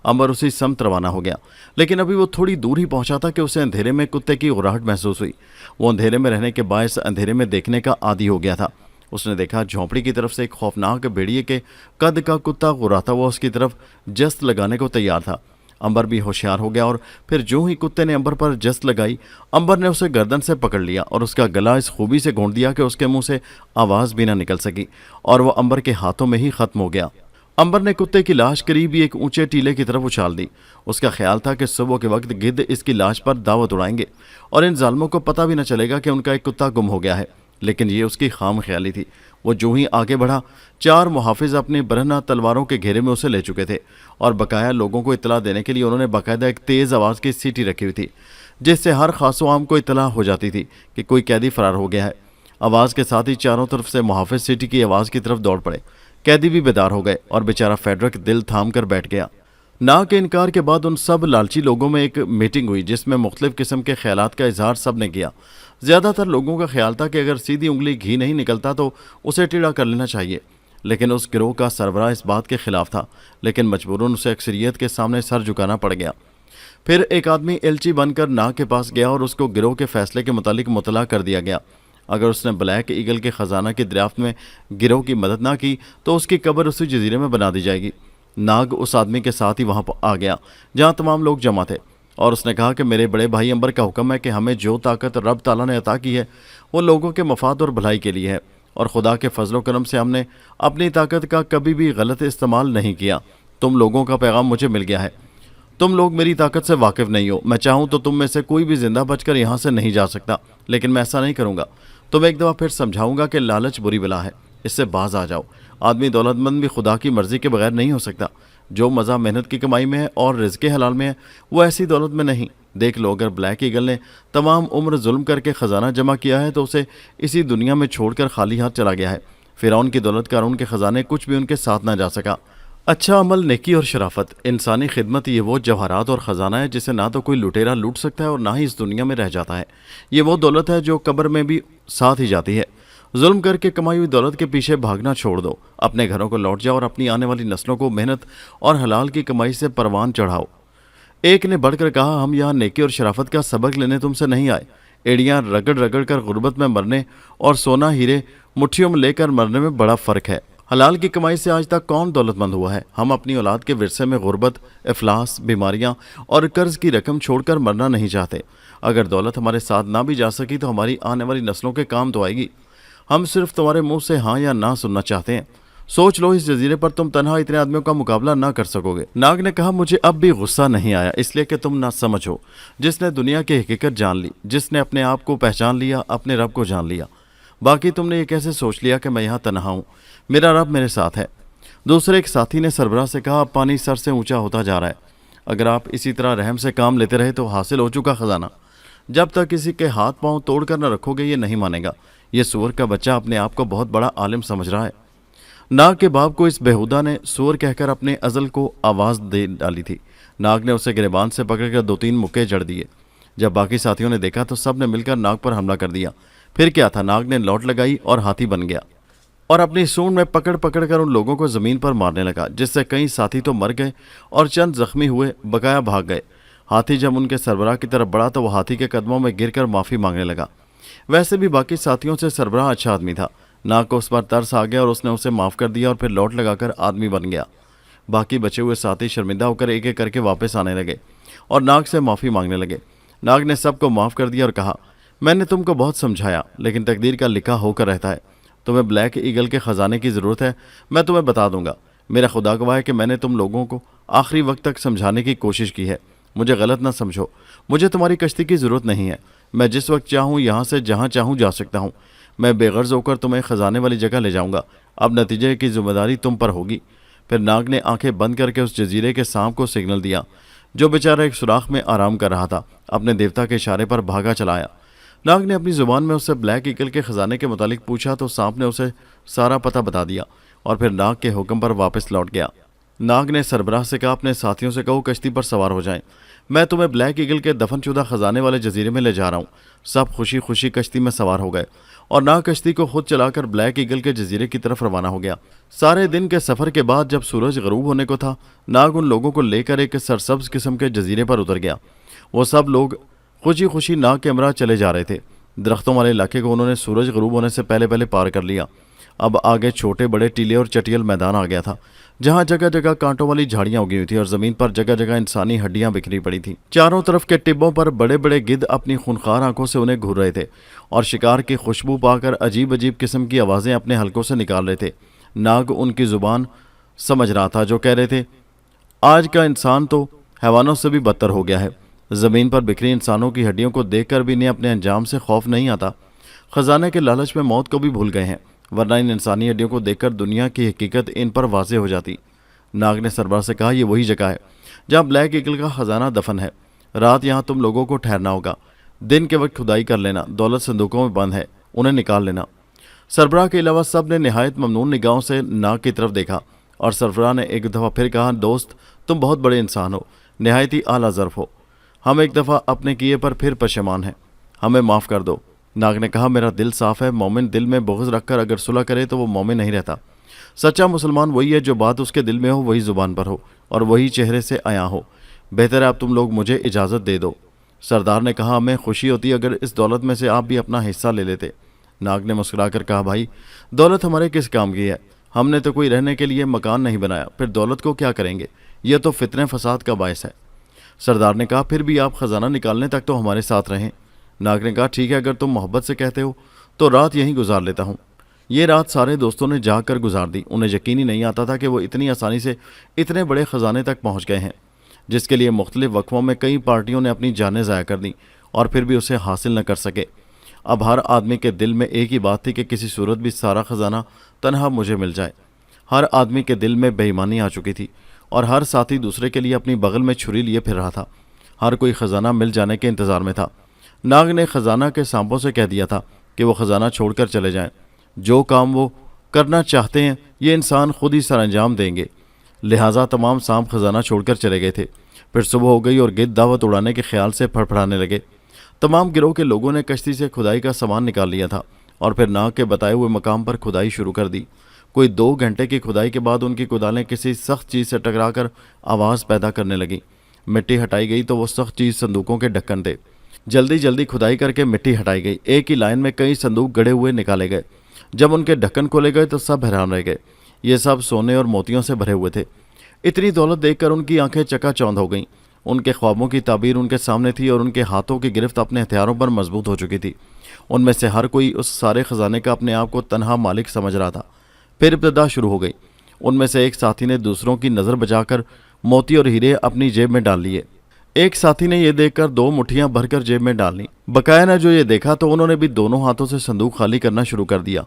अंबर उसी समत रवाना हो गया, लेकिन अभी वो थोड़ी दूर ही पहुंचा था कि उसे अंधेरे में कुत्ते की गुर्राहट महसूस हुई। वो अंधेरे में रहने के बायस अंधेरे में देखने का आदी हो गया था। उसने देखा झोंपड़ी की तरफ से एक खौफनाक भेड़िए के कद का कुत्ता गुर्राता हुआ उसकी तरफ जस्त लगाने को तैयार था। अंबर भी होशियार हो गया, और फिर जो ही कुत्ते ने अंबर पर जस्त लगाई, अंबर ने उसे गर्दन से पकड़ लिया और उसका गला इस खूबी से घोंट दिया कि उसके मुंह से आवाज़ भी न निकल सकी, और वह अंबर के हाथों में ही खत्म हो गया। अंबर ने कुत्ते की लाश करीब ही एक ऊंचे टीले की तरफ उछाल दी। उसका ख्याल था कि सुबह के वक्त गिद्ध इसकी लाश पर दावत उड़ाएंगे और इन जालिमों को पता भी न चलेगा कि उनका एक कुत्ता गुम हो गया है। लेकिन ये उसकी खाम ख्याली थी। वो जो ही आगे बढ़ा, 4 मुहाफिज अपनी बरहना तलवारों के घेरे में उसे ले चुके थे, और बकाया लोगों को इतला देने के लिए उन्होंने बाकायदा एक तेज़ आवाज़ की सीटी रखी हुई थी, जिससे हर खासो आम को इतला हो जाती थी कि कोई कैदी फरार हो गया है। आवाज़ के साथ ही चारों तरफ से मुहाफिज सीटी की आवाज़ की तरफ दौड़ पड़े। कैदी भी बेदार हो गए और बेचारा फेडरिक दिल थाम कर बैठ गया। ना के इनकार के बाद उन सब लालची लोगों में एक मीटिंग हुई, जिसमें मुख्तलिफ किस्म के ख्यालात का इजहार सब ने किया। ज़्यादातर लोगों का ख्याल था कि अगर सीधी उंगली घी नहीं निकलता तो उसे टेढ़ा कर लेना चाहिए, लेकिन उस गिरोह का सरबराह इस बात के खिलाफ था। लेकिन मजबूरन उसे अक्सरियत के सामने सर झुकाना पड़ गया। फिर एक आदमी एलची बनकर ना के पास गया और उसको गिरोह के फैसले के मुतालिक मुतला कर दिया गया। अगर उसने ब्लैक ईगल के ख़जाना की दरियाफ्त में गिरोह की मदद ना की तो उसकी कब्र उसी जजीरे में बना दी जाएगी। नाग उस आदमी के साथ ही वहाँ आ गया जहाँ तमाम लोग जमा थे, और उसने कहा कि मेरे बड़े भाई अंबर का हुक्म है कि हमें जो ताकत रब ताला ने अता की है वो लोगों के मफाद और भलाई के लिए है, और खुदा के फजलो करम से हमने अपनी ताकत का कभी भी गलत इस्तेमाल नहीं किया। तुम लोगों का पैगाम मुझे मिल गया है। तुम लोग मेरी ताकत से वाकिफ़ नहीं हो। मैं चाहूँ तो तुम में से कोई भी जिंदा बचकर यहाँ से नहीं जा सकता, लेकिन मैं ऐसा नहीं करूँगा। तुम एक दफ़ा फिर समझाऊंगा कि लालच बुरी बला है, इससे बाज आ जाओ। आदमी दौलतमंद भी खुदा की मर्ज़ी के बगैर नहीं हो सकता। जो मज़ा मेहनत की कमाई में है और रिज़्क़े हलाल में है, वो ऐसी दौलत में नहीं। देख लो, अगर ब्लैक ईगल ने तमाम उम्र जुल्म करके ख़जाना जमा किया है तो उसे इसी दुनिया में छोड़कर खाली हाथ चला गया है। फ़िरौन की दौलत का और उनके ख़जाने कुछ भी उनके साथ ना जा सका। अच्छा अमल, नेकी और शराफत, इंसानी खिदमत, ये वो जवाहरात और ख़जाना है जिसे ना तो कोई लुटेरा लूट सकता है और ना ही इस दुनिया में रह जाता है। ये वो दौलत है जो कब्र में भी साथ ही जाती है। जुल्म करके कमाई हुई दौलत के पीछे भागना छोड़ दो, अपने घरों को लौट जाओ और अपनी आने वाली नस्लों को मेहनत और हलाल की कमाई से परवान चढ़ाओ। एक ने बढ़कर कहा, हम यहाँ नेकी और शराफत का सबक लेने तुमसे नहीं आए। एड़ियाँ रगड़ रगड़ कर गुर्बत में मरने और सोना हीरे मुट्ठियों में लेकर मरने में बड़ा फ़र्क है। हलाल की कमाई से आज तक कौन दौलतमंद हुआ है? हम अपनी औलाद के विरसे में गुर्बत, इफलास, बीमारियां और कर्ज की रकम छोड़कर मरना नहीं चाहते। अगर दौलत हमारे साथ ना भी जा सकी तो हमारी आने वाली नस्लों के काम तो आएगी। हम सिर्फ तुम्हारे मुंह से हाँ या ना सुनना चाहते हैं। सोच लो, इस जजीरे पर तुम तनहा इतने आदमियों का मुकाबला ना कर सकोगे। नाग ने कहा, मुझे अब भी गुस्सा नहीं आया, इसलिए कि तुम ना समझो। जिसने दुनिया की हकीकत जान ली, जिसने अपने आप को पहचान लिया, अपने रब को जान लिया। बाकी तुमने ये कैसे सोच लिया कि मैं यहाँ तनहा हूँ, मेरा रब मेरे साथ है। दूसरे एक साथी ने सरबराह से कहा, अब पानी सर से ऊंचा होता जा रहा है। अगर आप इसी तरह रहम से काम लेते रहे तो हासिल हो चुका खजाना जब तक किसी के हाथ पांव तोड़कर न रखोगे ये नहीं मानेगा। ये सूअर का बच्चा अपने आप को बहुत बड़ा आलिम समझ रहा है। नाग के बाप को इस बेहुदा ने सूअर कहकर अपने अजल को आवाज़ दे डाली थी। नाग ने उसे गिरबान से पकड़कर 2-3 मुक्के जड़ दिए। जब बाकी साथियों ने देखा तो सब ने मिलकर नाग पर हमला कर दिया। फिर क्या था, नाग ने लौट लगाई और हाथी बन गया और अपनी सूंड में पकड़ पकड़ कर उन लोगों को ज़मीन पर मारने लगा, जिससे कई साथी तो मर गए और चंद जख्मी हुए, बकाया भाग गए। हाथी जब उनके सरबराह की तरफ बढ़ा तो वह हाथी के कदमों में गिरकर माफ़ी मांगने लगा। वैसे भी बाकी साथियों से सरबराह अच्छा आदमी था। नाग को उस पर तरस आ गया और उसने उसे माफ़ कर दिया और फिर लौट लगाकर आदमी बन गया। बाकी बचे हुए साथी शर्मिंदा होकर एक एक करके वापस आने लगे और नाग से माफ़ी मांगने लगे। नाग ने सबको माफ़ कर दिया और कहा, मैंने तुमको बहुत समझाया, लेकिन तकदीर का लिखा होकर रहता है। तुम्हें ब्लैक ईगल के खजाने की ज़रूरत है, मैं तुम्हें बता दूंगा। मेरा खुदा गवाह है कि मैंने तुम लोगों को आखिरी वक्त तक समझाने की कोशिश की है। मुझे गलत ना समझो, मुझे तुम्हारी कश्ती की ज़रूरत नहीं है। मैं जिस वक्त चाहूँ यहाँ से जहाँ चाहूँ जा सकता हूँ। मैं बेगर्ज होकर तुम्हें खजाने वाली जगह ले जाऊँगा। अब नतीजे की जिम्मेदारी तुम पर होगी। फिर नाग ने आंखें बंद करके उस जजीरे के सांप को सिग्नल दिया, जो बेचारा एक सुराख में आराम कर रहा था। अपने देवता के इशारे पर भागा चलाया। नाग ने अपनी जुबान में उससे ब्लैक ईगल के खजाने के मुतालिक पूछा तो सांप ने उसे सारा पता बता दिया और फिर नाग के हुक्म पर वापस लौट गया। नाग ने सरबराह से कहा, अपने साथियों से कहो कश्ती पर सवार हो जाएं। मैं तुम्हें ब्लैक ईगल के दफनशुदा खजाने वाले जजीरे में ले जा रहा हूँ। सब खुशी खुशी कश्ती में सवार हो गए और नाग कश्ती को खुद चलाकर ब्लैक ईगल के जजीरे की तरफ रवाना हो गया। सारे दिन के सफ़र के बाद जब सूरज गरूब होने को था, नाग उन लोगों को लेकर एक सरसब्ज किस्म के जजीरे पर उतर गया। वो सब लोग खुशी खुशी नाग के हमरा चले जा रहे थे। दरख्तों वाले इलाके को उन्होंने सूरज गरूब होने से पहले पहले पार कर लिया। अब आगे छोटे बड़े टीले और चटियल मैदान आ गया था, जहाँ जगह जगह कांटों वाली झाड़ियाँ उगी हुई थी और ज़मीन पर जगह जगह इंसानी हड्डियाँ बिखरी पड़ी थी। चारों तरफ के टिब्बों पर बड़े बड़े गिद्ध अपनी खूनखार आंखों से उन्हें घूर रहे थे और शिकार की खुशबू पाकर अजीब अजीब किस्म की आवाज़ें अपने हलकों से निकाल रहे थे। नाग उनकी ज़ुबान समझ रहा था, जो कह रहे थे, आज का इंसान तो हैवानों से भी बदतर हो गया है। ज़मीन पर बिखरी इंसानों की हड्डियों को देखकर भी इन्हें अपने अंजाम से खौफ नहीं आता। खजाने के लालच में मौत को भी भूल गए हैं, वरना इन इंसानी हड्डियों को देखकर दुनिया की हकीकत इन पर वाज़ेह हो जाती। नाग ने सरबराह से कहा, ये वही जगह है जहाँ ब्लैक ईगल का खजाना दफन है। रात यहाँ तुम लोगों को ठहरना होगा। दिन के वक्त खुदाई कर लेना। दौलत संदूकों में बंद है, उन्हें निकाल लेना। सरबराह के अलावा सब ने नहायत ममनून निगाहों से नाग की तरफ देखा और सरबराह ने एक दफ़ा फिर कहा, दोस्त तुम बहुत बड़े इंसान हो, नहायत ही आला ज़र्फ हो। हम एक दफ़ा अपने किए पर फिर पशेमान हैं, हमें माफ़ कर दो। नाग ने कहा, मेरा दिल साफ़ है। मोमिन दिल में बुग़्ज़ रखकर अगर सुलह करे तो वो मोमिन नहीं रहता। सच्चा मुसलमान वही है जो बात उसके दिल में हो वही ज़ुबान पर हो और वही चेहरे से आया हो। बेहतर है अब तुम लोग मुझे इजाज़त दे दो। सरदार ने कहा, हमें खुशी होती अगर इस दौलत में से आप भी अपना हिस्सा ले लेते। नाग ने मुस्कुराकर कहा, भाई दौलत हमारे किस काम की है? हमने तो कोई रहने के लिए मकान नहीं बनाया, फिर दौलत को क्या करेंगे? यह तो फितने फसाद का बायस है। सरदार ने कहा, फिर भी आप ख़जाना निकालने तक तो हमारे साथ रहें। नाग ने कहा, ठीक है, अगर तुम मोहब्बत से कहते हो तो रात यहीं गुजार लेता हूँ। ये रात सारे दोस्तों ने जाग कर गुजार दी। उन्हें यकीन ही नहीं आता था कि वो इतनी आसानी से इतने बड़े ख़जाने तक पहुँच गए हैं, जिसके लिए मुख्तलिफ वक्फों में कई पार्टियों ने अपनी जानें ज़ाया कर दी और फिर भी उसे हासिल न कर सके। अब हर आदमी के दिल में एक ही बात थी कि किसी सूरत भी सारा ख़जाना तनहा मुझे मिल जाए। हर आदमी के दिल में बेईमानी आ चुकी थी और हर साथी दूसरे के लिए अपनी बगल में छुरी लिए फिर रहा था। हर कोई ख़जाना मिल जाने के इंतज़ार में था। नाग ने ख़जाना के सांपों से कह दिया था कि वो ख़जाना छोड़कर चले जाएं। जो काम वो करना चाहते हैं ये इंसान खुद ही सर अंजाम देंगे। लिहाजा तमाम सांप खजाना छोड़कर चले गए थे। फिर सुबह हो गई और गिद्ध दावत उड़ाने के ख्याल से फड़फड़ाने लगे। तमाम गिरोह के लोगों ने कश्ती से खुदाई का सामान निकाल लिया था और फिर नाग के बताए हुए मकाम पर खुदाई शुरू कर दी। कोई 2 घंटे की खुदाई के बाद उनकी कुदालें किसी सख्त चीज़ से टकराकर आवाज़ पैदा करने लगी। मिट्टी हटाई गई तो वो सख्त चीज़ संदूकों के ढक्कन थे। जल्दी जल्दी खुदाई करके मिट्टी हटाई गई। एक ही लाइन में कई संदूक गड़े हुए निकाले गए। जब उनके ढक्कन खोले गए तो सब हैरान रह गए। ये सब सोने और मोतियों से भरे हुए थे। इतनी दौलत देखकर उनकी आंखें चकाचौंध हो गईं। उनके ख्वाबों की ताबीर उनके सामने थी और उनके हाथों की गिरफ्त अपने हथियारों पर मजबूत हो चुकी थी। उनमें से हर कोई उस सारे खजाने का अपने आप को तन्हा मालिक समझ रहा था। फिर इब्तिदा शुरू हो गई। उनमें से एक साथी ने दूसरों की नज़र बचाकर मोती और हीरे अपनी जेब में डाल लिए। एक साथी ने यह देखकर 2 मुट्ठियां भरकर जेब में डाल ली। बकाया ने जो ये देखा तो उन्होंने भी दोनों हाथों से संदूक खाली करना शुरू कर दिया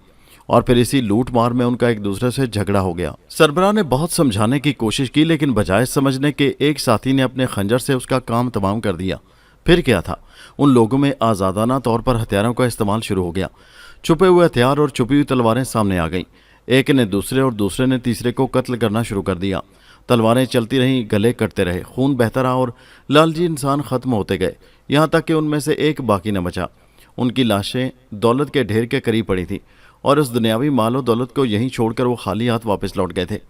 और फिर इसी लूट मार में उनका एक दूसरे से झगड़ा हो गया। सरबराह ने बहुत समझाने की कोशिश की, लेकिन बजाय समझने के एक साथी ने अपने खंजर से उसका काम तमाम कर दिया। फिर क्या था, उन लोगों में आज़ादाना तौर पर हथियारों का इस्तेमाल शुरू हो गया। छुपे हुए हथियार और छुपी हुई तलवारें सामने आ गईं। एक ने दूसरे और दूसरे ने तीसरे को कत्ल करना शुरू कर दिया। तलवारें चलती रहीं, गले कटते रहे, खून बहता रहा और लालची इंसान ख़त्म होते गए, यहाँ तक कि उनमें से एक बाकी न बचा। उनकी लाशें दौलत के ढेर के करीब पड़ी थी और उस दुनियावी मालो दौलत को यहीं छोड़कर वो खाली हाथ वापस लौट गए थे।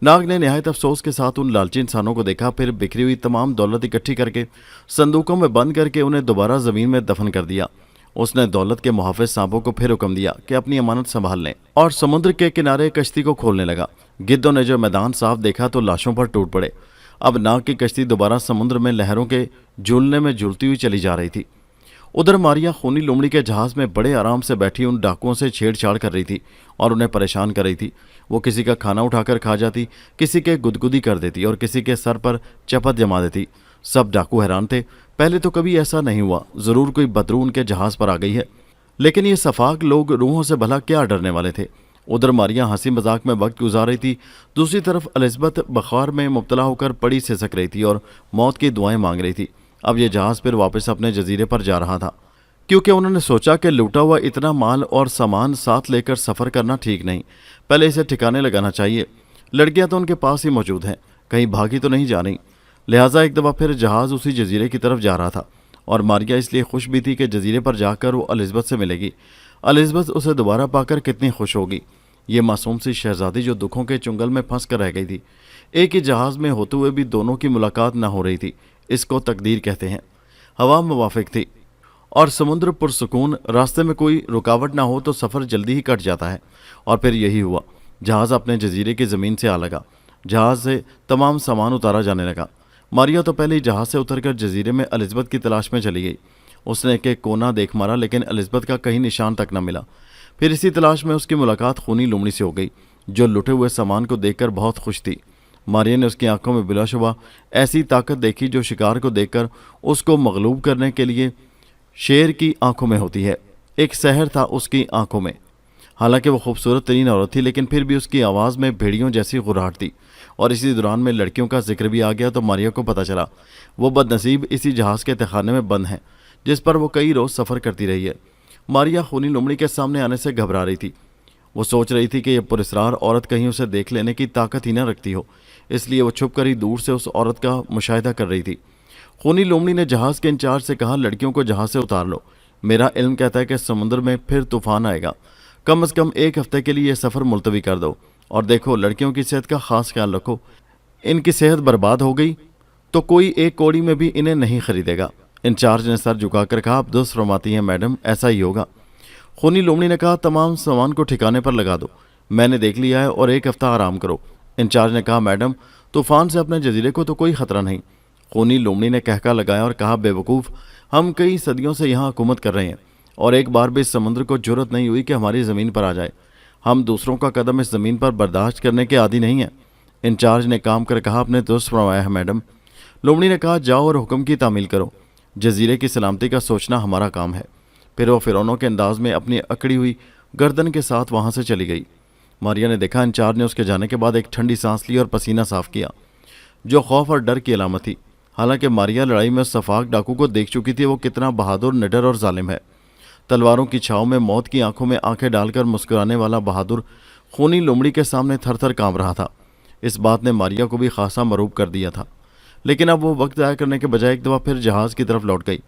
नाग ने नहायत अफसोस के साथ उन लालची इंसानों को देखा। फिर बिखरी हुई तमाम दौलत इकट्ठी करके संदूकों में बंद करके उन्हें दोबारा ज़मीन में दफन कर दिया। उसने दौलत के मुहाफिज सांपों को फिर हुक्म दिया कि अपनी अमानत संभाल लें और समुद्र के किनारे कश्ती को खोलने लगा। गिद्धों ने जो मैदान साफ देखा तो लाशों पर टूट पड़े। अब नाग की कश्ती दोबारा समुद्र में लहरों के झूलने में झूलती हुई चली जा रही थी। उधर मारिया खूनी लोमड़ी के जहाज में बड़े आराम से बैठी उन डाकुओं से छेड़छाड़ कर रही थी और उन्हें परेशान कर रही थी। वो किसी का खाना उठाकर खा जाती, किसी के गुदगुदी कर देती और किसी के सर पर चपत जमा देती। सब डाकू हैरान थे। पहले तो कभी ऐसा नहीं हुआ, जरूर कोई बदरू उनके जहाज पर आ गई है। लेकिन ये सफाक लोग रूहों से भला क्या डरने वाले थे। उधर मारिया हंसी मजाक में वक्त गुजार रही थी, दूसरी तरफ एलिज़ाबेथ बुखार में मुब्तला होकर पड़ी सिसक रही थी और मौत की दुआएं मांग रही थी। अब ये जहाज फिर वापस अपने जजीरे पर जा रहा था, क्योंकि उन्होंने सोचा कि लूटा हुआ इतना माल और सामान साथ लेकर सफ़र करना ठीक नहीं, पहले इसे ठिकाने लगाना चाहिए। लड़कियां तो उनके पास ही मौजूद हैं, कहीं भागी तो नहीं जा रही। लिहाजा एक दफ़ा फिर जहाज़ उसी जजीरे की तरफ जा रहा था और मारिया इसलिए खुश भी थी कि जजीरे पर जाकर वो एलिज़ाबेथ से मिलेगी। एलिज़ाबेथ उसे दोबारा पाकर कितनी खुश होगी। ये मासूम सी शहजादी जो दुखों के चुंगल में फंस कर रह गई थी, एक ही जहाज़ में होते हुए भी दोनों की मुलाकात न हो रही थी, इसको तकदीर कहते हैं। हवा मुवाफिक थी और समुद्र पुरसुकून, रास्ते में कोई रुकावट ना हो तो सफ़र जल्दी ही कट जाता है। और फिर यही हुआ, जहाज़ अपने जजीरे की ज़मीन से आ लगा, जहाज़ से तमाम सामान उतारा जाने लगा। मारिया तो पहले ही जहाज़ से उतरकर जजीरे में एलिज़ाबेथ की तलाश में चली गई। उसने एक एक कोना देख मारा, लेकिन एलिज़ाबेथ का कहीं निशान तक न मिला। फिर इसी तलाश में उसकी मुलाकात खूनी लोमड़ी से हो गई, जो लुटे हुए सामान को देखकर बहुत खुश थी। मारिया ने उसकी आंखों में बिलाशुबा ऐसी ताकत देखी जो शिकार को देखकर उसको मगलूब करने के लिए शेर की आंखों में होती है। एक सहर था उसकी आंखों में। हालांकि वो खूबसूरत तरीन औरत थी, लेकिन फिर भी उसकी आवाज़ में भेड़ियों जैसी गुर्राहट थी। और इसी दौरान में लड़कियों का जिक्र भी आ गया तो मारिया को पता चला वो बदनसीब इसी जहाज़ के तहखाने में बंद हैं, जिस पर वो कई रोज़ सफ़र करती रही है। मारिया खूनी लोमड़ी के सामने आने से घबरा रही थी। वो सोच रही थी कि यह पुरस्रार औरत कहीं उसे देख लेने की ताकत ही न रखती हो, इसलिए वो छुप कर ही दूर से उस औरत का मुशाहिदा कर रही थी। खूनी लोमड़ी ने जहाज़ के इंचार्ज से कहा, लड़कियों को जहाज़ से उतार लो। मेरा इल्म कहता है कि समुद्र में फिर तूफान आएगा। कम से कम एक हफ्ते के लिए यह सफ़र मुलतवी कर दो। और देखो, लड़कियों की सेहत का ख़ास ख्याल रखो। इनकी सेहत बर्बाद हो गई तो कोई एक कौड़ी में भी इन्हें नहीं खरीदेगा। इंचार्ज ने सर झुकाकर कहा, आप दुरुस्त फरमाती हैं मैडम, ऐसा ही होगा। खूनी लोमड़ी ने कहा, तमाम सामान को ठिकाने पर लगा दो, मैंने देख लिया है, और एक हफ्ता आराम करो। इंचार्ज ने कहा, मैडम, तूफ़ान से अपने जजीरे को तो कोई ख़तरा नहीं। खूनी लोमड़ी ने कहका लगाया और कहा, बेवकूफ़, हम कई सदियों से यहाँ हुकूमत कर रहे हैं और एक बार भी इस समुद्र को जुर्रत नहीं हुई कि हमारी ज़मीन पर आ जाए। हम दूसरों का कदम इस ज़मीन पर बर्दाश्त करने के आदी नहीं हैं। इंचार्ज ने काम कर कहा, आपने दुरुस्त फरमाया है मैडम। लोमड़ी ने कहा, जाओ और हुक्म की तामील करो, जजीरे की सलामती का सोचना हमारा काम है। फिर वो फिरौनों के अंदाज में अपनी अकड़ी हुई गर्दन के साथ वहाँ से चली गई। मारिया ने देखा इंचार्ज ने उसके जाने के बाद एक ठंडी सांस ली और पसीना साफ किया, जो खौफ और डर की अलामत थी। हालांकि मारिया लड़ाई में सफाक डाकू को देख चुकी थी, वो कितना बहादुर, निडर और जालिम है। तलवारों की छाव में मौत की आंखों में आंखें डालकर मुस्कुराने वाला बहादुर खूनी लोमड़ी के सामने थर थर कांप रहा था। इस बात ने मारिया को भी खासा मरूब कर दिया था। लेकिन अब वो वक्त ज़ाया करने के बजाय एक दफ़ा फिर जहाज़ की तरफ लौट गई।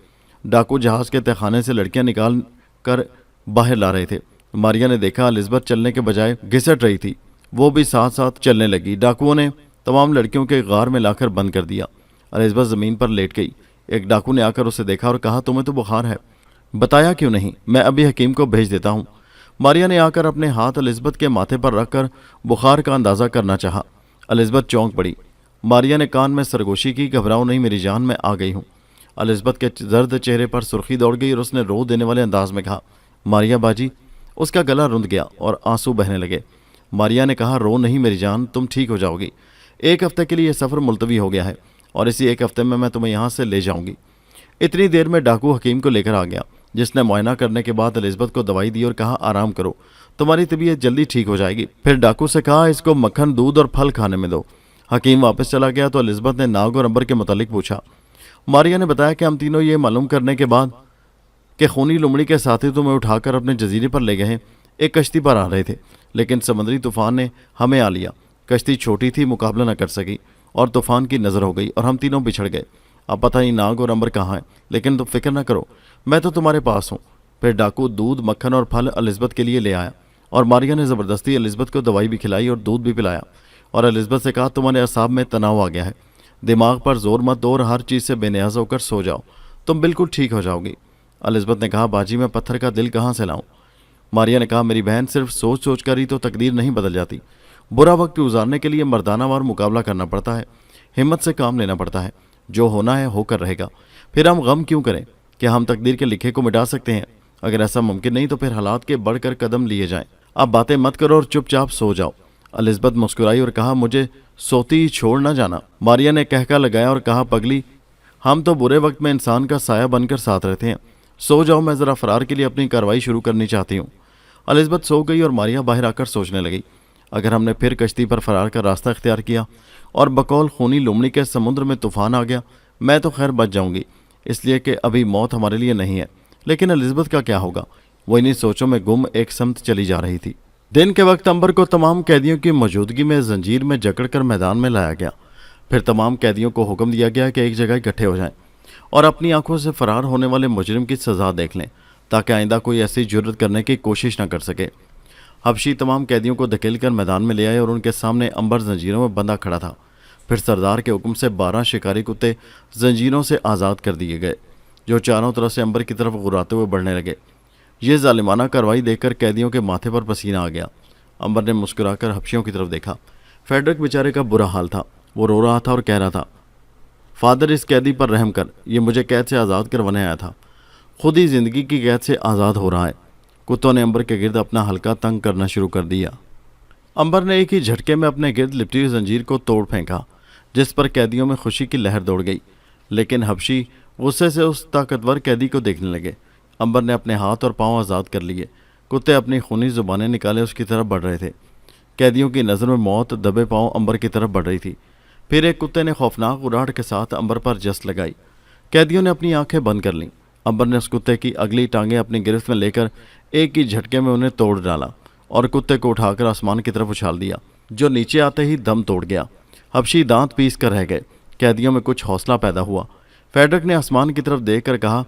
डाकू जहाज़ के तहखाने से लड़कियां निकाल कर बाहर ला रहे थे। मारिया ने देखा एलिज़ाबेथ चलने के बजाय घिसट रही थी, वो भी साथ साथ चलने लगी। डाकुओं ने तमाम लड़कियों के गार में लाकर बंद कर दिया। एलिज़ाबेथ ज़मीन पर लेट गई। एक डाकू ने आकर उसे देखा और कहा, तुम्हें तो बुखार है, बताया क्यों नहीं? मैं अभी हकीम को भेज देता हूँ। मारिया ने आकर अपने हाथ एलिज़ाबेथ के माथे पर रखकर बुखार का अंदाज़ा करना चाहा। एलिज़ाबेथ चौंक पड़ी। मारिया ने कान में सरगोशी की, घबराओ नहीं मेरी जान, मैं आ गई हूँ। एलिज़ाबेथ के जर्द चेहरे पर सुर्खी दौड़ गई और उसने रो देने वाले अंदाज में कहा, मारिया बाजी। उसका गला रुंध गया और आंसू बहने लगे। मारिया ने कहा, रो नहीं मेरी जान, तुम ठीक हो जाओगी। एक हफ्ते के लिए यह सफ़र मुलतवी हो गया है और इसी एक हफ्ते में मैं तुम्हें यहाँ से ले जाऊँगी। इतनी देर में डाकू हकीम को लेकर आ गया, जिसने मुआयना करने के बाद एलिज़ाबेथ को दवाई दी और कहा, आराम करो, तुम्हारी तबीयत जल्दी ठीक हो जाएगी। फिर डाकू से कहा, इसको मक्खन, दूध और फल खाने में दो। हकीम वापस चला गया तो एलिज़ाबेथ ने नाग और अंबर के मुतालिक पूछा। मारिया ने बताया कि हम तीनों ये मालूम करने के बाद कि खूनी लोमड़ी के साथी तुम्हें उठाकर अपने जजीरे पर ले गए हैं, एक कश्ती पर आ रहे थे, लेकिन समुद्री तूफान ने हमें आ लिया। कश्ती छोटी थी, मुकाबला न कर सकी और तूफान की नज़र हो गई और हम तीनों बिछड़ गए। अब पता नहीं नाग और अंबर कहाँ हैं, लेकिन तुम फिक्र न करो, मैं तो तुम्हारे पास हूँ। फिर डाकू दूध, मक्खन और फल एलिज़ाबेथ के लिए ले आया और मारिया ने ज़बरदस्ती एलिज़ाबेथ को दवाई भी खिलाई और दूध भी पिलाया और एलिज़ाबेथ से कहा, तुम्हारे असाब में तनाव आ गया है, दिमाग पर जोर मत दो और हर चीज़ से बेनियाज होकर सो जाओ, तुम बिल्कुल ठीक हो जाओगी। एलिज़ाबेथ ने कहा, बाजी मैं पत्थर का दिल कहाँ से लाऊं? मारिया ने कहा, मेरी बहन, सिर्फ सोच सोच कर ही तो तकदीर नहीं बदल जाती। बुरा वक्त गुजारने के लिए मर्दानावार मुकाबला करना पड़ता है, हिम्मत से काम लेना पड़ता है। जो होना है होकर रहेगा, फिर हम गम क्यों करें? کیا ہم تقدیر کے لکھے کو مٹا سکتے ہیں؟ اگر ایسا ممکن نہیں تو پھر حالات کے بڑھ کر قدم لیے جائیں۔ اب باتیں مت کرو اور چپ چاپ سو جاؤ۔ الزبتھ مسکرائی اور کہا، مجھے سوتی ہی چھوڑ نہ جانا۔ ماریا نے کہکا لگایا اور کہا، پگلی، ہم تو برے وقت میں انسان کا سایہ بن کر ساتھ رہتے ہیں۔ سو جاؤ، میں ذرا فرار کے لیے اپنی کارروائی شروع کرنی چاہتی ہوں۔ الزبتھ سو گئی اور ماریا باہر آ کر سوچنے لگی، اگر ہم نے پھر کشتی پر فرار کا راستہ اختیار کیا اور بقول خونی لومڑی کے سمندر میں طوفان آ گیا، میں تو خیر بچ جاؤں گی، اس لیے کہ ابھی موت ہمارے لیے نہیں ہے، لیکن الزبتھ کا کیا ہوگا؟ وہ انہی سوچوں میں گم ایک سمت چلی جا رہی تھی۔ دن کے وقت امبر کو تمام قیدیوں کی موجودگی میں زنجیر میں جکڑ کر میدان میں لایا گیا۔ پھر تمام قیدیوں کو حکم دیا گیا کہ ایک جگہ اکٹھے ہو جائیں اور اپنی آنکھوں سے فرار ہونے والے مجرم کی سزا دیکھ لیں، تاکہ آئندہ کوئی ایسی جرت کرنے کی کوشش نہ کر سکے۔ حبشی تمام قیدیوں کو دھکیل کر میدان میں لے آئے اور ان کے سامنے امبر زنجیروں میں بندھا کھڑا تھا۔ پھر سردار کے حکم سے 12 شکاری کتے زنجیروں سے آزاد کر دیے گئے، جو چاروں طرف سے امبر کی طرف غراتے ہوئے بڑھنے لگے۔ یہ ظالمانہ کارروائی دیکھ کر قیدیوں کے ماتھے پر پسینہ آ گیا۔ امبر نے مسکرا کر حبشیوں کی طرف دیکھا۔ فیڈرک بیچارے کا برا حال تھا، وہ رو رہا تھا اور کہہ رہا تھا، فادر، اس قیدی پر رحم کر، یہ مجھے قید سے آزاد کروانے آیا تھا، خود ہی زندگی کی قید سے آزاد ہو رہا ہے۔ کتوں نے امبر کے گرد اپنا حلقہ تنگ کرنا شروع کر دیا۔ امبر نے ایک ہی جھٹکے میں اپنے گرد لپٹی ہوئی زنجیر کو توڑ پھینکا، جس پر قیدیوں میں خوشی کی لہر دوڑ گئی، لیکن حبشی غصے سے اس طاقتور قیدی کو دیکھنے لگے۔ امبر نے اپنے ہاتھ اور پاؤں آزاد کر لیے، کتے اپنی خونی زبانیں نکالے اس کی طرف بڑھ رہے تھے۔ قیدیوں کی نظر میں موت دبے پاؤں امبر کی طرف بڑھ رہی تھی۔ پھر ایک کتے نے خوفناک اراہٹ کے ساتھ امبر پر جست لگائی۔ قیدیوں نے اپنی آنکھیں بند کر لیں۔ امبر نے اس کتے کی اگلی ٹانگیں اپنی گرفت میں لے کر ایک ہی جھٹکے میں انہیں توڑ ڈالا اور کتے کو اٹھا کر آسمان کی طرف اچھال دیا، جو نیچے آتے ہی دم توڑ گیا۔ حبشی دانت پیس کر رہ گئے۔ قیدیوں میں کچھ حوصلہ پیدا ہوا۔ فیڈرک نے آسمان کی طرف دیکھ کر کہا،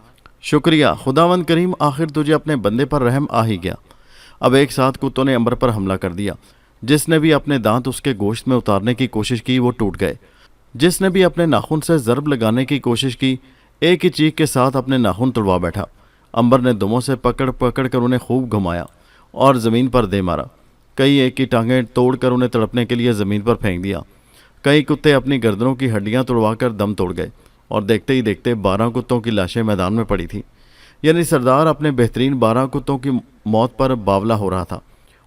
شکریہ خداوند کریم، آخر تجھے اپنے بندے پر رحم آ ہی گیا۔ اب ایک ساتھ کتوں نے امبر پر حملہ کر دیا۔ جس نے بھی اپنے دانت اس کے گوشت میں اتارنے کی کوشش کی وہ ٹوٹ گئے۔ جس نے بھی اپنے ناخن سے ضرب لگانے کی کوشش کی، ایک ہی چیخ کے ساتھ اپنے ناخن توڑوا بیٹھا۔ امبر نے دموں سے پکڑ پکڑ کر انہیں خوب گھمایا اور زمین پر دے مارا۔ کئی ایک کی ٹانگیں توڑ کر انہیں تڑپنے کے لیے زمین پر پھینک دیا۔ کئی کتے اپنی گردنوں کی ہڈیاں توڑوا کر دم توڑ گئے اور دیکھتے ہی دیکھتے 12 کتوں کی لاشیں میدان میں پڑی تھیں۔ یعنی سردار اپنے بہترین 12 کتوں کی موت پر باولا ہو رہا تھا۔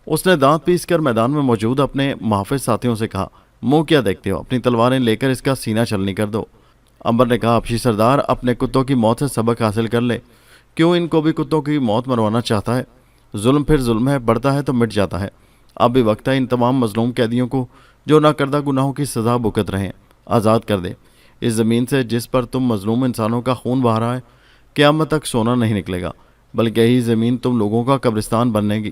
اس نے دانت پیس کر میدان میں موجود اپنے محافظ ساتھیوں سے کہا، منہ کیا دیکھتے ہو، اپنی تلواریں لے کر اس کا سینہ چھلنی کر دو۔ امبر نے کہا، حبشی سردار اپنے کتوں کی موت سے سبق حاصل کر لے، کیوں ان کو بھی کتوں کی موت مروانا چاہتا ہے؟ ظلم پھر ظلم ہے، بڑھتا ہے تو مٹ جاتا ہے۔ اب بھی وقت ہے ان تمام مظلوم قیدیوں کو جو نہ کردہ گناہوں کی سزا بھگت رہے ہیں آزاد کر دے۔ اس زمین سے جس پر تم مظلوم انسانوں کا خون بہا رہا ہے، قیامت تک سونا نہیں نکلے گا، بلکہ یہی زمین تم لوگوں کا قبرستان بننے گی۔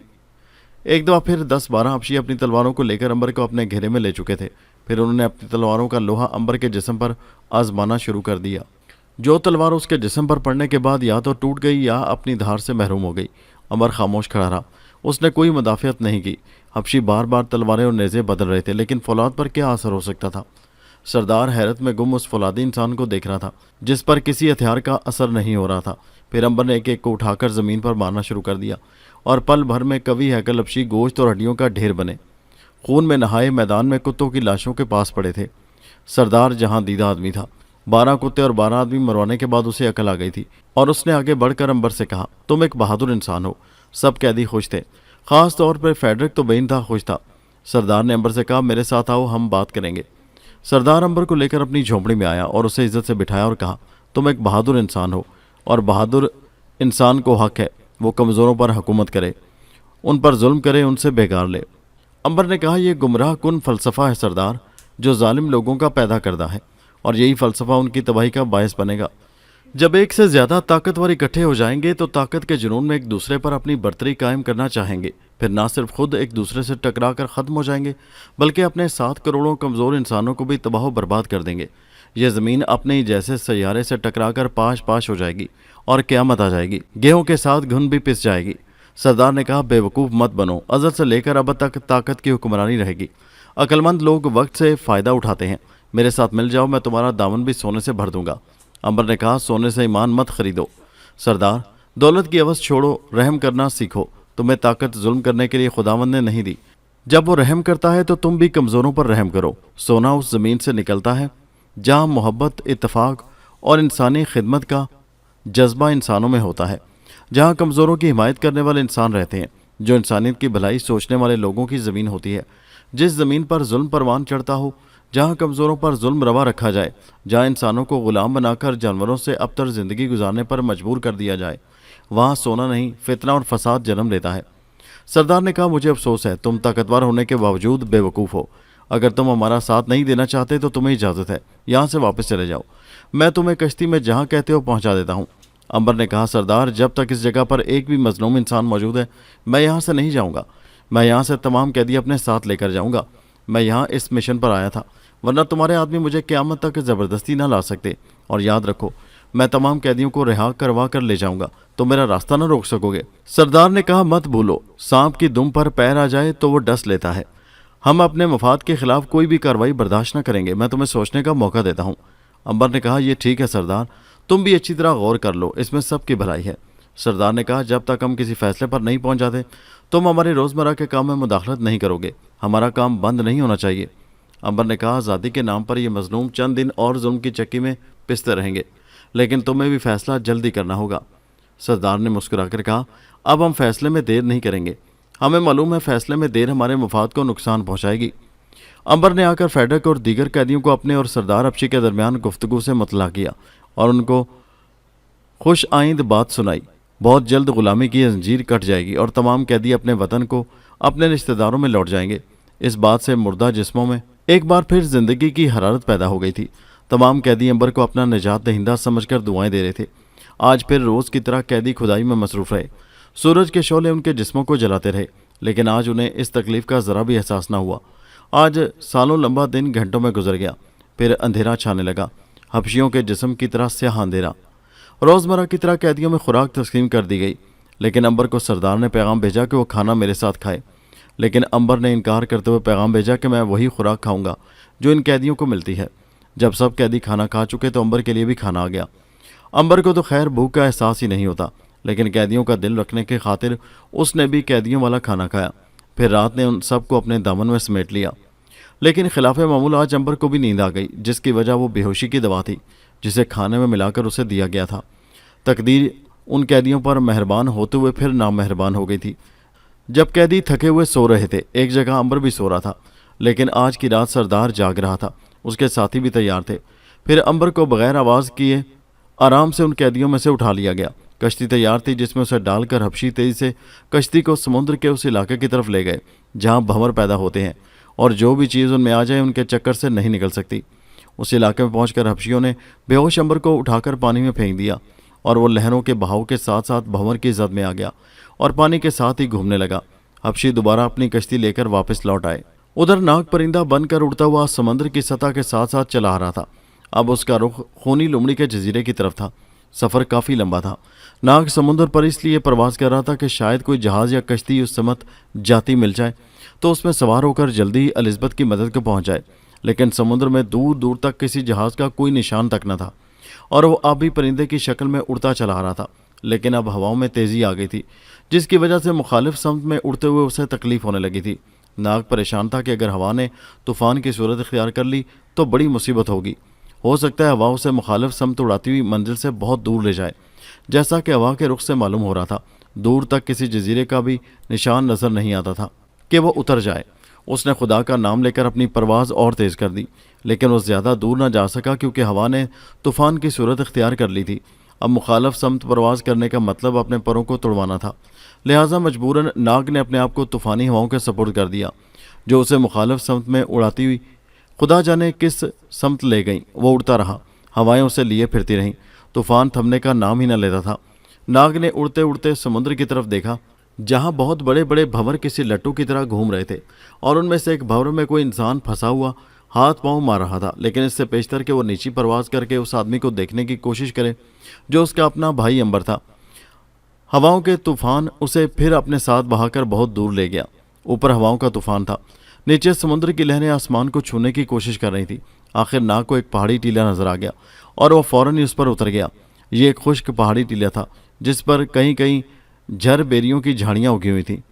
ایک دفعہ پھر 10-12 حبشی اپنی تلواروں کو لے کر امبر کو اپنے گھیرے میں لے چکے تھے۔ پھر انہوں نے اپنی تلواروں کا لوہا امبر کے جسم پر آزمانا شروع کر دیا۔ جو تلوار اس کے جسم پر پڑنے کے بعد یا تو ٹوٹ گئی یا اپنی دھار سے محروم ہو گئی۔ امبر خاموش کھڑا رہا، اس نے کوئی مدافعت نہیں کی۔ حبشی بار بار تلواریں اور نیزے بدل رہے تھے، لیکن فولاد پر کیا اثر ہو سکتا تھا؟ سردار حیرت میں گم اس فولادی انسان کو دیکھ رہا تھا جس پر کسی ہتھیار کا اثر نہیں ہو رہا تھا۔ پھر امبر نے ایک ایک کو اٹھا کر زمین پر مارنا شروع کر دیا اور پل بھر میں قوی ہیکل حبشی گوشت اور ہڈیوں کا ڈھیر بنے۔ خون میں نہائے میدان میں کتوں کی لاشوں کے پاس پڑے تھے۔ سردار جہاں دیدہ آدمی تھا۔ 12 کتے اور 12 آدمی مروانے کے بعد اسے عقل آ گئی تھی اور اس نے آگے بڑھ کر امبر سے کہا، تم ایک بہادر انسان ہو۔ سب قیدی خوش تھے، خاص طور پر فیڈرک تو بے انتہا خوش تھا۔ سردار نے امبر سے کہا، میرے ساتھ آؤ، ہم بات کریں گے۔ سردار امبر کو لے کر اپنی جھونپڑی میں آیا اور اسے عزت سے بٹھایا اور کہا، تم ایک بہادر انسان ہو اور بہادر انسان کو حق ہے وہ کمزوروں پر حکومت کرے، ان پر ظلم کرے، ان سے بھیگار لے۔ امبر نے کہا، یہ گمراہ کن فلسفہ ہے سردار، جو ظالم لوگوں کا پیدا کردہ ہے، اور یہی فلسفہ ان کی تباہی کا باعث بنے گا۔ جب ایک سے زیادہ طاقتور اکٹھے ہو جائیں گے تو طاقت کے جنون میں ایک دوسرے پر اپنی برتری قائم کرنا چاہیں گے، پھر نہ صرف خود ایک دوسرے سے ٹکرا کر ختم ہو جائیں گے بلکہ اپنے 7 کروڑوں کمزور انسانوں کو بھی تباہ و برباد کر دیں گے۔ یہ زمین اپنے ہی جیسے سیارے سے ٹکرا کر پاش پاش ہو جائے گی اور قیامت آ جائے گی، گیہوں کے ساتھ گھن بھی پس جائے گی۔ سردار نے کہا، بے وقوف مت بنو، ازل سے لے کر اب تک طاقت کی حکمرانی رہے گی۔ عقل مند لوگ وقت سے فائدہ اٹھاتے ہیں، میرے ساتھ مل جاؤ، میں تمہارا دامن بھی سونے سے بھر دوں گا۔ امبر نے کہا، سونے سے ایمان مت خریدو سردار، دولت کی عوض چھوڑو، رحم کرنا سیکھو۔ تمہیں طاقت ظلم کرنے کے لیے خداوند نے نہیں دی، جب وہ رحم کرتا ہے تو تم بھی کمزوروں پر رحم کرو۔ سونا اس زمین سے نکلتا ہے جہاں محبت، اتفاق اور انسانی خدمت کا जज्बा इंसानों में होता है। जहाँ कमज़ोरों की हिमायत करने वाले इंसान रहते हैं, जो इंसानियत की भलाई सोचने वाले लोगों की ज़मीन होती है। जिस ज़मीन पर जुल्म परवान चढ़ता हो, जहाँ कमज़ोरों पर जुल्म रवा रखा जाए, जहाँ इंसानों को ग़ुलाम बनाकर जानवरों से अबतर ज़िंदगी गुजारने पर मजबूर कर दिया जाए, वहाँ सोना नहीं फितना और फसाद जन्म लेता है। सरदार ने कहा, मुझे अफसोस है, तुम ताकतवर होने के बावजूद बेवकूफ़ हो। अगर तुम हमारा साथ नहीं देना चाहते तो तुम्हें इजाज़त है, यहाँ से वापस चले जाओ। मैं तुम्हें कश्ती में जहाँ कहते हो पहुँचा देता हूँ। अंबर ने कहा, सरदार, जब तक इस जगह पर एक भी मजलूम इंसान मौजूद है, मैं यहाँ से नहीं जाऊँगा। मैं यहाँ से तमाम कैदी अपने साथ लेकर जाऊँगा। मैं यहाँ इस मिशन पर आया था, वरना तुम्हारे आदमी मुझे क़यामत तक ज़बरदस्ती ना ला सकते। और याद रखो, मैं तमाम कैदियों को रिहा करवा कर ले जाऊँगा, तो मेरा रास्ता न रोक सकोगे। सरदार ने कहा, मत भूलो, सांप की दुम पर पैर आ जाए तो वो डस लेता है। हम अपने मफाद के खिलाफ कोई भी कार्रवाई बर्दाश्त न करेंगे। मैं तुम्हें सोचने का मौका देता हूँ। अंबर ने कहा, यह ठीक है सरदार, तुम भी अच्छी तरह गौर कर लो, इसमें सबकी भलाई है। सरदार ने कहा, जब तक हम किसी फैसले पर नहीं पहुंच जाते, तुम हमारे रोज़मर्रा के काम में मुदाखलत नहीं करोगे। हमारा काम बंद नहीं होना चाहिए। अंबर ने कहा, आज़ादी के नाम पर ये मजलूम चंद दिन और जुल्म की चक्की में पिसते रहेंगे, लेकिन तुम्हें भी फैसला जल्दी करना होगा। सरदार ने मुस्कुराकर कहा, अब हम फैसले में देर नहीं करेंगे। हमें मालूम है फैसले में देर हमारे मफाद को नुकसान पहुंचाएगी। अंबर ने आकर फेडक और दीगर कैदियों को अपने और सरदार अफशी के दरमियान गुफ्तगू से मुतला किया और उनको खुश आइंद बात सुनाई। बहुत जल्द गुलामी की जंजीर कट जाएगी और तमाम कैदी अपने वतन को अपने रिश्तेदारों में लौट जाएंगे। इस बात से मुर्दा जिस्मों में एक बार फिर जिंदगी की हरारत पैदा हो गई थी। तमाम कैदी अंबर को अपना निजात दहिंदा समझकर दुआएं दे रहे थे। आज फिर रोज़ की तरह कैदी खुदाई में मसरूफ़ रहे। सूरज के शोले उनके जिस्मों को जलाते रहे, लेकिन आज उन्हें इस तकलीफ़ का ज़रा भी एहसास न हुआ। आज सालों लंबा दिन घंटों में गुजर गया। फिर अंधेरा छाने लगा, हबशियों के जिस्म की तरह स्याह अंधेरा। रोज़मर्रा की तरह कैदियों में खुराक तस्लीम कर दी गई, लेकिन अंबर को सरदार ने पैगाम भेजा कि वो खाना मेरे साथ खाए। लेकिन अंबर ने इनकार करते हुए पैगाम भेजा कि मैं वही खुराक खाऊंगा जो इन कैदियों को मिलती है। जब सब कैदी खाना खा चुके तो अंबर के लिए भी खाना आ गया। अंबर को तो खैर भूख का एहसास ही नहीं होता, लेकिन कैदियों का दिल रखने की खातिर उसने भी कैदियों वाला खाना खाया। फिर रात ने उन सबको अपने दामन में समेट लिया। लेकिन खिलाफ मामूल आज अंबर को भी नींद आ गई, जिसकी वजह वो बेहोशी की दवा थी जिसे खाने में मिलाकर उसे दिया गया था। तकदीर उन कैदियों पर मेहरबान होते हुए फिर नामेहरबान हो गई थी। जब कैदी थके हुए सो रहे थे, एक जगह अंबर भी सो रहा था, लेकिन आज की रात सरदार जाग रहा था, उसके साथी भी तैयार थे। फिर अंबर को बगैर आवाज़ किए आराम से उन कैदियों में से उठा लिया गया। कश्ती तैयार थी जिसमें उसे डालकर हबशी तेजी से कश्ती को समुद्र के उस इलाके की तरफ ले गए जहाँ भंवर पैदा होते हैं और जो भी चीज़ उनमें आ जाए उनके चक्कर से नहीं निकल सकती। उस इलाके में पहुंचकर हबशियों ने बेहोश अंबर को उठाकर पानी में फेंक दिया और वो लहरों के बहाव के साथ साथ भंवर की जद में आ गया और पानी के साथ ही घूमने लगा। हबशी दोबारा अपनी कश्ती लेकर वापस लौट आए। उधर नाग परिंदा बनकर उड़ता हुआ समुद्र की सतह के साथ साथ चला आ रहा था। अब उसका रुख खूनी लुमड़ी के जजीरे की तरफ था। सफ़र काफ़ी लंबा था। नाग समुद्र पर इसलिए प्रवास कर रहा था कि शायद कोई जहाज़ या कश्ती उस समत जाती मिल जाए तो उसमें सवार होकर जल्दी ही एलिज़ाबेथ की मदद को पहुंच जाए। लेकिन समुद्र में दूर दूर तक किसी जहाज़ का कोई निशान तक न था और वो आबी परिंदे की शक्ल में उड़ता चला आ रहा था। लेकिन अब हवाओं में तेज़ी आ गई थी, जिसकी वजह से मुखालिफ समत में उड़ते हुए उसे तकलीफ़ होने लगी थी। नाग परेशान था कि अगर हवा ने तूफ़ान की सूरत इख्तियार कर ली तो बड़ी मुसीबत होगी। हो सकता है हवा उसे मुखालिफ समत उड़ाती हुई मंजिल से बहुत दूर ले जाए। जैसा कि हवा के रुख से मालूम हो रहा था, दूर तक किसी जजीरे का भी निशान नज़र नहीं आता था कि वो उतर जाए। उसने खुदा का नाम लेकर अपनी परवाज़ और तेज़ कर दी, लेकिन वो ज़्यादा दूर न जा सका क्योंकि हवा ने तूफ़ान की सूरत इख्तियार कर ली थी। अब मुखालिफ समत परवाज़ करने का मतलब अपने परों को तुड़वाना था। लिहाजा मजबूरन नाग ने अपने आप को तूफ़ानी हवाओं के सपुर्द कर दिया, जो उसे मुखालिफ समत में उड़ाती हुई खुदा जाने किस समत ले गई। वो उड़ता रहा, हवाएं उसे लिए फिरती रहीं। तूफ़ान थमने का नाम ही न लेता था। नाग ने उड़ते उड़ते समुद्र की तरफ देखा, जहाँ बहुत बड़े बड़े भंवर किसी लट्टू की तरह घूम रहे थे और उनमें से एक भंवर में कोई इंसान फंसा हुआ हाथ पांव मार रहा था। लेकिन इससे पेशतर कि वो नीची परवाज़ करके उस आदमी को देखने की कोशिश करे जो उसका अपना भाई अंबर था। हवाओं के तूफ़ान उसे फिर अपने साथ बहाकर बहुत दूर ले गया। ऊपर हवाओं का तूफ़ान था, नीचे समुद्र की लहरें आसमान को छूने की कोशिश कर रही थी। आखिर नाग को एक पहाड़ी टीला नजर आ गया और वह फौरन ही उस पर उतर गया। ये एक खुश्क पहाड़ी टीला था जिस पर कहीं कहीं झर बेरियों की झाड़ियाँ उगी हुई थी।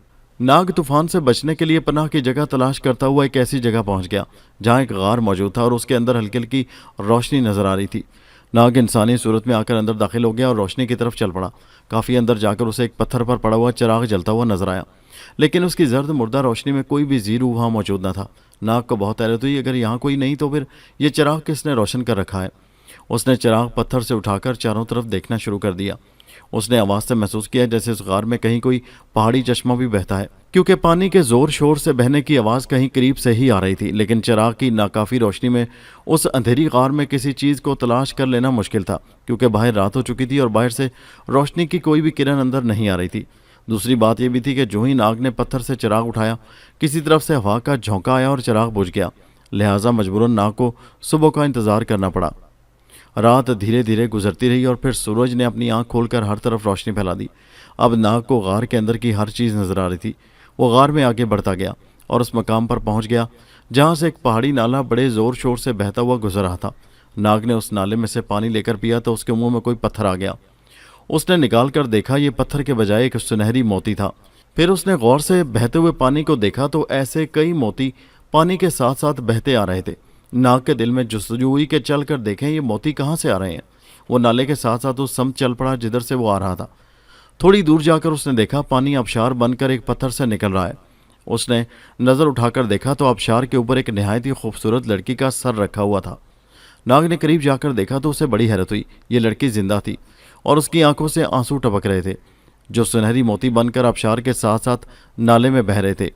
नाग तूफान से बचने के लिए पनाह की जगह तलाश करता हुआ एक ऐसी जगह पहुंच गया जहां एक गार मौजूद था और उसके अंदर हल्की हल्की रोशनी नजर आ रही थी। नाग इंसानी सूरत में आकर अंदर दाखिल हो गया और रोशनी की तरफ चल पड़ा। काफ़ी अंदर जाकर उसे एक पत्थर पर पड़ा हुआ चिराग जलता हुआ नजर आया, लेकिन उसकी जर्द मुर्दा रोशनी में कोई भी जीरू वहाँ मौजूद न था। नाग को बहुत हैरत हुई, अगर यहाँ कोई नहीं तो फिर ये चिराग किसने रोशन कर रखा है। उसने चिराग पत्थर से उठाकर चारों तरफ देखना शुरू कर दिया। उसने आवाज़ से महसूस किया जैसे उस गार में कहीं कोई पहाड़ी चश्मा भी बहता है, क्योंकि पानी के जोर शोर से बहने की आवाज़ कहीं करीब से ही आ रही थी। लेकिन चिराग की नाकाफ़ी रोशनी में उस अंधेरी गार में किसी चीज़ को तलाश कर लेना मुश्किल था, क्योंकि बाहर रात हो चुकी थी और बाहर से रोशनी की कोई भी किरण अंदर नहीं आ रही थी। दूसरी बात यह भी थी कि जो ही नाग ने पत्थर से चिराग उठाया, किसी तरफ से हवा का झोंका आया और चिराग बुझ गया। लिहाजा मजबूरन नाग को सुबह का इंतज़ार करना पड़ा। रात धीरे धीरे गुजरती रही और फिर सूरज ने अपनी आंख खोलकर हर तरफ रोशनी फैला दी। अब नाग को गार के अंदर की हर चीज़ नजर आ रही थी। वो गार में आगे बढ़ता गया और उस मकाम पर पहुंच गया जहां से एक पहाड़ी नाला बड़े ज़ोर शोर से बहता हुआ गुजर रहा था। नाग ने उस नाले में से पानी लेकर पिया तो उसके मुंह में कोई पत्थर आ गया। उसने निकाल कर देखा, ये पत्थर के बजाय एक सुनहरी मोती था। फिर उसने गौर से बहते हुए पानी को देखा तो ऐसे कई मोती पानी के साथ साथ बहते आ रहे थे। नाग के दिल में जुस्तजू हुई कि चल कर देखें ये मोती कहाँ से आ रहे हैं। वो नाले के साथ साथ उस सम चल पड़ा जिधर से वो आ रहा था। थोड़ी दूर जाकर उसने देखा पानी आबशार बनकर एक पत्थर से निकल रहा है। उसने नज़र उठाकर देखा तो आबशार के ऊपर एक नहायत ही खूबसूरत लड़की का सर रखा हुआ था। नाग ने करीब जाकर देखा तो उसे बड़ी हैरत हुई। ये लड़की जिंदा थी और उसकी आंखों से आंसू टपक रहे थे, जो सुनहरी मोती बनकर आबशार के साथ साथ नाले में बह रहे थे।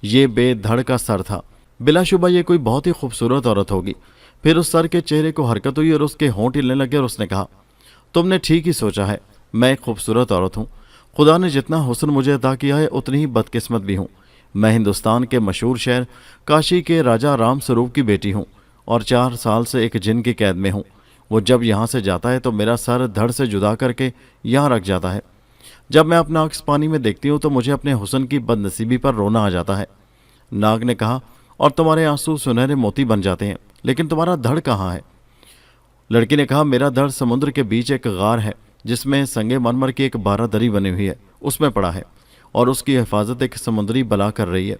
ये बेधड़ का सर था। बिलाशुबा ये कोई बहुत ही खूबसूरत औरत होगी। फिर उस सर के चेहरे को हरकत हुई और उसके होंठ हिलने लगे और उसने कहा, तुमने ठीक ही सोचा है, मैं एक खूबसूरत औरत हूँ। खुदा ने जितना हुस्न मुझे अता किया है उतनी ही बदकिस्मत भी हूँ। मैं हिंदुस्तान के मशहूर शहर काशी के राजा राम स्वरूप की बेटी हूँ और 4 साल से एक जिन की कैद में हूँ। वो जब यहाँ से जाता है तो मेरा सर धड़ से जुदा करके यहाँ रख जाता है। जब मैं अपना अक्स पानी में देखती हूँ तो मुझे अपने हुस्न की बदनसीबी पर रोना आ जाता है। नाग ने कहा, और तुम्हारे आंसू सुनहरे मोती बन जाते हैं, लेकिन तुम्हारा धड़ कहाँ है? लड़की ने कहा, मेरा धड़ समुद्र के बीच एक गार है जिसमें संगे मरमर की एक बारादरी बनी हुई है, उसमें पड़ा है और उसकी हिफाजत एक समुद्री बला कर रही है।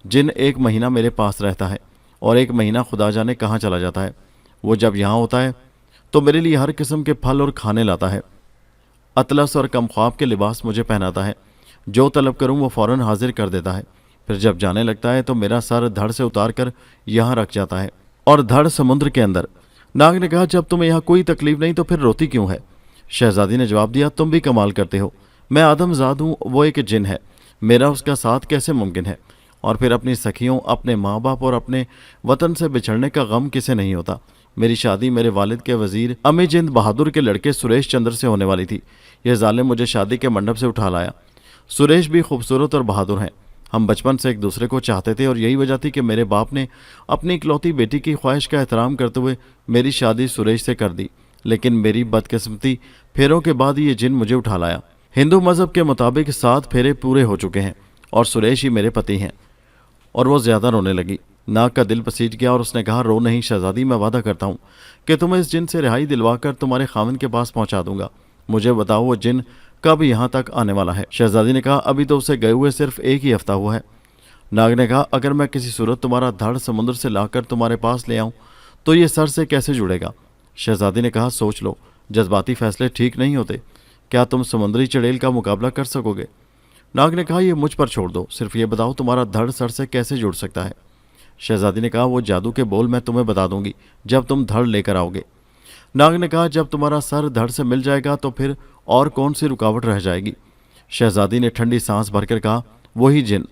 जिन 1 महीना मेरे पास रहता है और 1 महीना खुदा जाने कहाँ चला जाता है। वो जब यहाँ होता है तो मेरे लिए हर किस्म के फल और खाने लाता है। अतलस और कमख्वाब के लिबास मुझे पहनाता है। जो तलब करूँ वो फ़ौरन हाजिर कर देता है। फिर जब जाने लगता है तो मेरा सर धड़ से उतार कर यहाँ रख जाता है और धड़ समुद्र के अंदर। नाग ने कहा, जब तुम्हें यहाँ कोई तकलीफ नहीं तो फिर रोती क्यों है? शहजादी ने जवाब दिया, तुम भी कमाल करते हो। मैं आदमजाद हूँ, वो एक जिन है। मेरा उसका साथ कैसे मुमकिन है? और फिर अपनी सखियों, अपने माँ बाप और अपने वतन से बिछड़ने का गम किसे नहीं होता। मेरी शादी मेरे वालिद के वजीर अमीजिंद बहादुर के लड़के सुरेश चंद्र से होने वाली थी। यह जालिम मुझे शादी के मंडप से उठा लाया। सुरेश भी खूबसूरत और बहादुर हैं। हम बचपन से एक दूसरे को चाहते थे और यही वजह थी कि मेरे बाप ने अपनी इकलौती बेटी की ख्वाहिश का एहतराम करते हुए मेरी शादी सुरेश से कर दी। लेकिन मेरी बदकिस्मती, फेरों के बाद ये जिन मुझे उठा लाया। हिंदू मज़हब के मुताबिक 7 फेरे पूरे हो चुके हैं और सुरेश ही मेरे पति हैं। और वो ज़्यादा रोने लगी। नाग का दिल पसीज गया और उसने कहा, रो नहीं शहजादी, मैं वादा करता हूँ कि तुम्हें इस जिन से रिहाई दिलवाकर तुम्हारे खाविंद के पास पहुँचा दूंगा। मुझे बताओ वो जिन कब यहाँ तक आने वाला है? शहजादी ने कहा, अभी तो उसे गए हुए सिर्फ 1 ही हफ्ता हुआ है। नाग ने कहा, अगर मैं किसी सूरत तुम्हारा धड़ समुद्र से लाकर तुम्हारे पास ले आऊँ तो ये सर से कैसे जुड़ेगा? शहजादी ने कहा, सोच लो, जज्बाती फैसले ठीक नहीं होते। क्या तुम समुद्री चड़ेल का मुकाबला कर सकोगे? नाग ने कहा, यह मुझ पर छोड़ दो, सिर्फ ये बताओ तुम्हारा धड़ सर से कैसे जुड़ सकता है? शहजादी ने कहा, वो जादू के बोल मैं तुम्हें बता दूंगी जब तुम धड़ लेकर आओगे। नाग ने कहा, जब तुम्हारा सर धड़ से मिल जाएगा तो फिर और कौन सी रुकावट रह जाएगी? शहजादी ने ठंडी सांस भरकर कहा, वही जिन।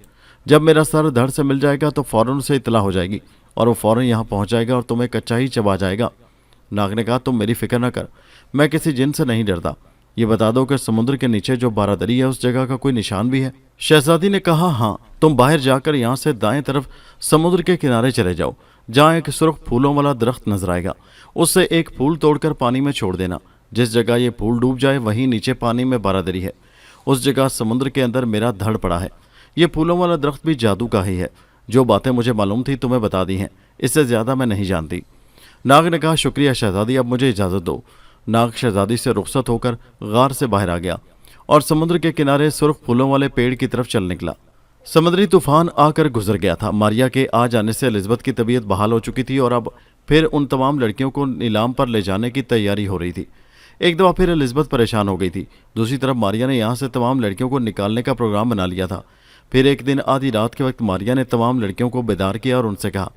जब मेरा सर धड़ से मिल जाएगा तो फ़ौरन उसे इतला हो जाएगी और वो फ़ौरन यहाँ पहुँच जाएगा और तुम्हें कच्चा ही चबा जाएगा। नाग ने कहा, तुम मेरी फिक्र न कर, मैं किसी जिन से नहीं डरता। ये बता दो कि समुद्र के नीचे जो बारादरी है उस जगह का कोई निशान भी है? शहजादी ने कहा, हाँ, तुम बाहर जाकर यहाँ से दाएं तरफ समुद्र के किनारे चले जाओ, जहाँ एक सुर्ख फूलों वाला दरख्त नजर आएगा। उससे एक फूल तोड़कर पानी में छोड़ देना। जिस जगह ये फूल डूब जाए वहीं नीचे पानी में बारादरी है। उस जगह समुद्र के अंदर मेरा धड़ पड़ा है। ये फूलों वाला दरख्त भी जादू का ही है। जो बातें मुझे मालूम थी तुम्हें बता दी हैं, इससे ज़्यादा मैं नहीं जानती। नाग ने कहा, शुक्रिया शहजादी, अब मुझे इजाज़त दो। नाग शहजादी से रुखसत होकर गार से बाहर आ गया और समुद्र के किनारे सुर्ख फूलों वाले पेड़ की तरफ चल निकला। समुद्री तूफान आकर गुजर गया था। मारिया के आ जाने से एलिज़ाबेथ की तबीयत बहाल हो चुकी थी और अब फिर उन तमाम लड़कियों को नीलाम पर ले जाने की तैयारी हो रही थी। एक दफ़ा फिर एलिज़ाबेथ परेशान हो गई थी। दूसरी तरफ मारिया ने यहाँ से तमाम लड़कियों को निकालने का प्रोग्राम बना लिया था। फिर एक दिन आधी रात के वक्त मारिया ने तमाम लड़कियों को बेदार किया और उनसे कहा,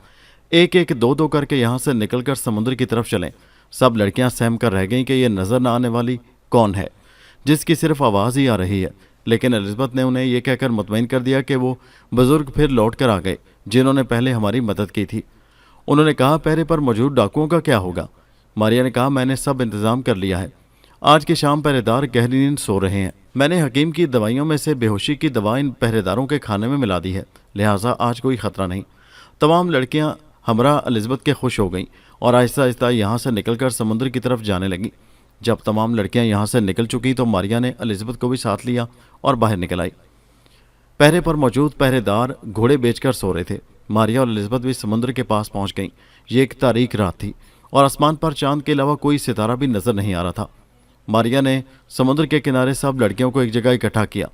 एक एक दो दो करके यहाँ से निकलकर समुद्र की तरफ चलें। सब लड़कियाँ सहम कर रह गईं कि ये नज़र न आने वाली कौन है जिसकी सिर्फ आवाज़ ही आ रही है। लेकिन एलिज़ाबेथ ने उन्हें यह कहकर मुतमईन कर दिया कि वो बुज़ुर्ग फिर लौट कर आ गए जिन्होंने पहले हमारी मदद की थी। उन्होंने कहा, पहरे पर मौजूद डाकुओं का क्या होगा? मारिया ने कहा, मैंने सब इंतज़ाम कर लिया है। आज की शाम पहरेदार गहरी नींद सो रहे हैं। मैंने हकीम की दवाइयों में से बेहोशी की दवा इन पहरेदारों के खाने में मिला दी है, लिहाजा आज कोई ख़तरा नहीं। तमाम लड़कियां हमरा एलिज़ाबेथ के खुश हो गईं और आहिस्ता आहिस्ता यहाँ से निकलकर समुद्र की तरफ जाने लगीं। जब तमाम लड़कियां यहाँ से निकल चुकी तो मारिया ने एलिज़ाबेथ को भी साथ लिया और बाहर निकल आई। पहरे पर मौजूद पहरेदार घोड़े बेचकर सो रहे थे। मारिया और एलिज़ाबेथ भी समुद्र के पास पहुंच गईं। ये एक तारीख रात थी और आसमान पर चांद के अलावा कोई सितारा भी नजर नहीं आ रहा था। मारिया ने समुद्र के किनारे सब लड़कियों को एक जगह इकट्ठा किया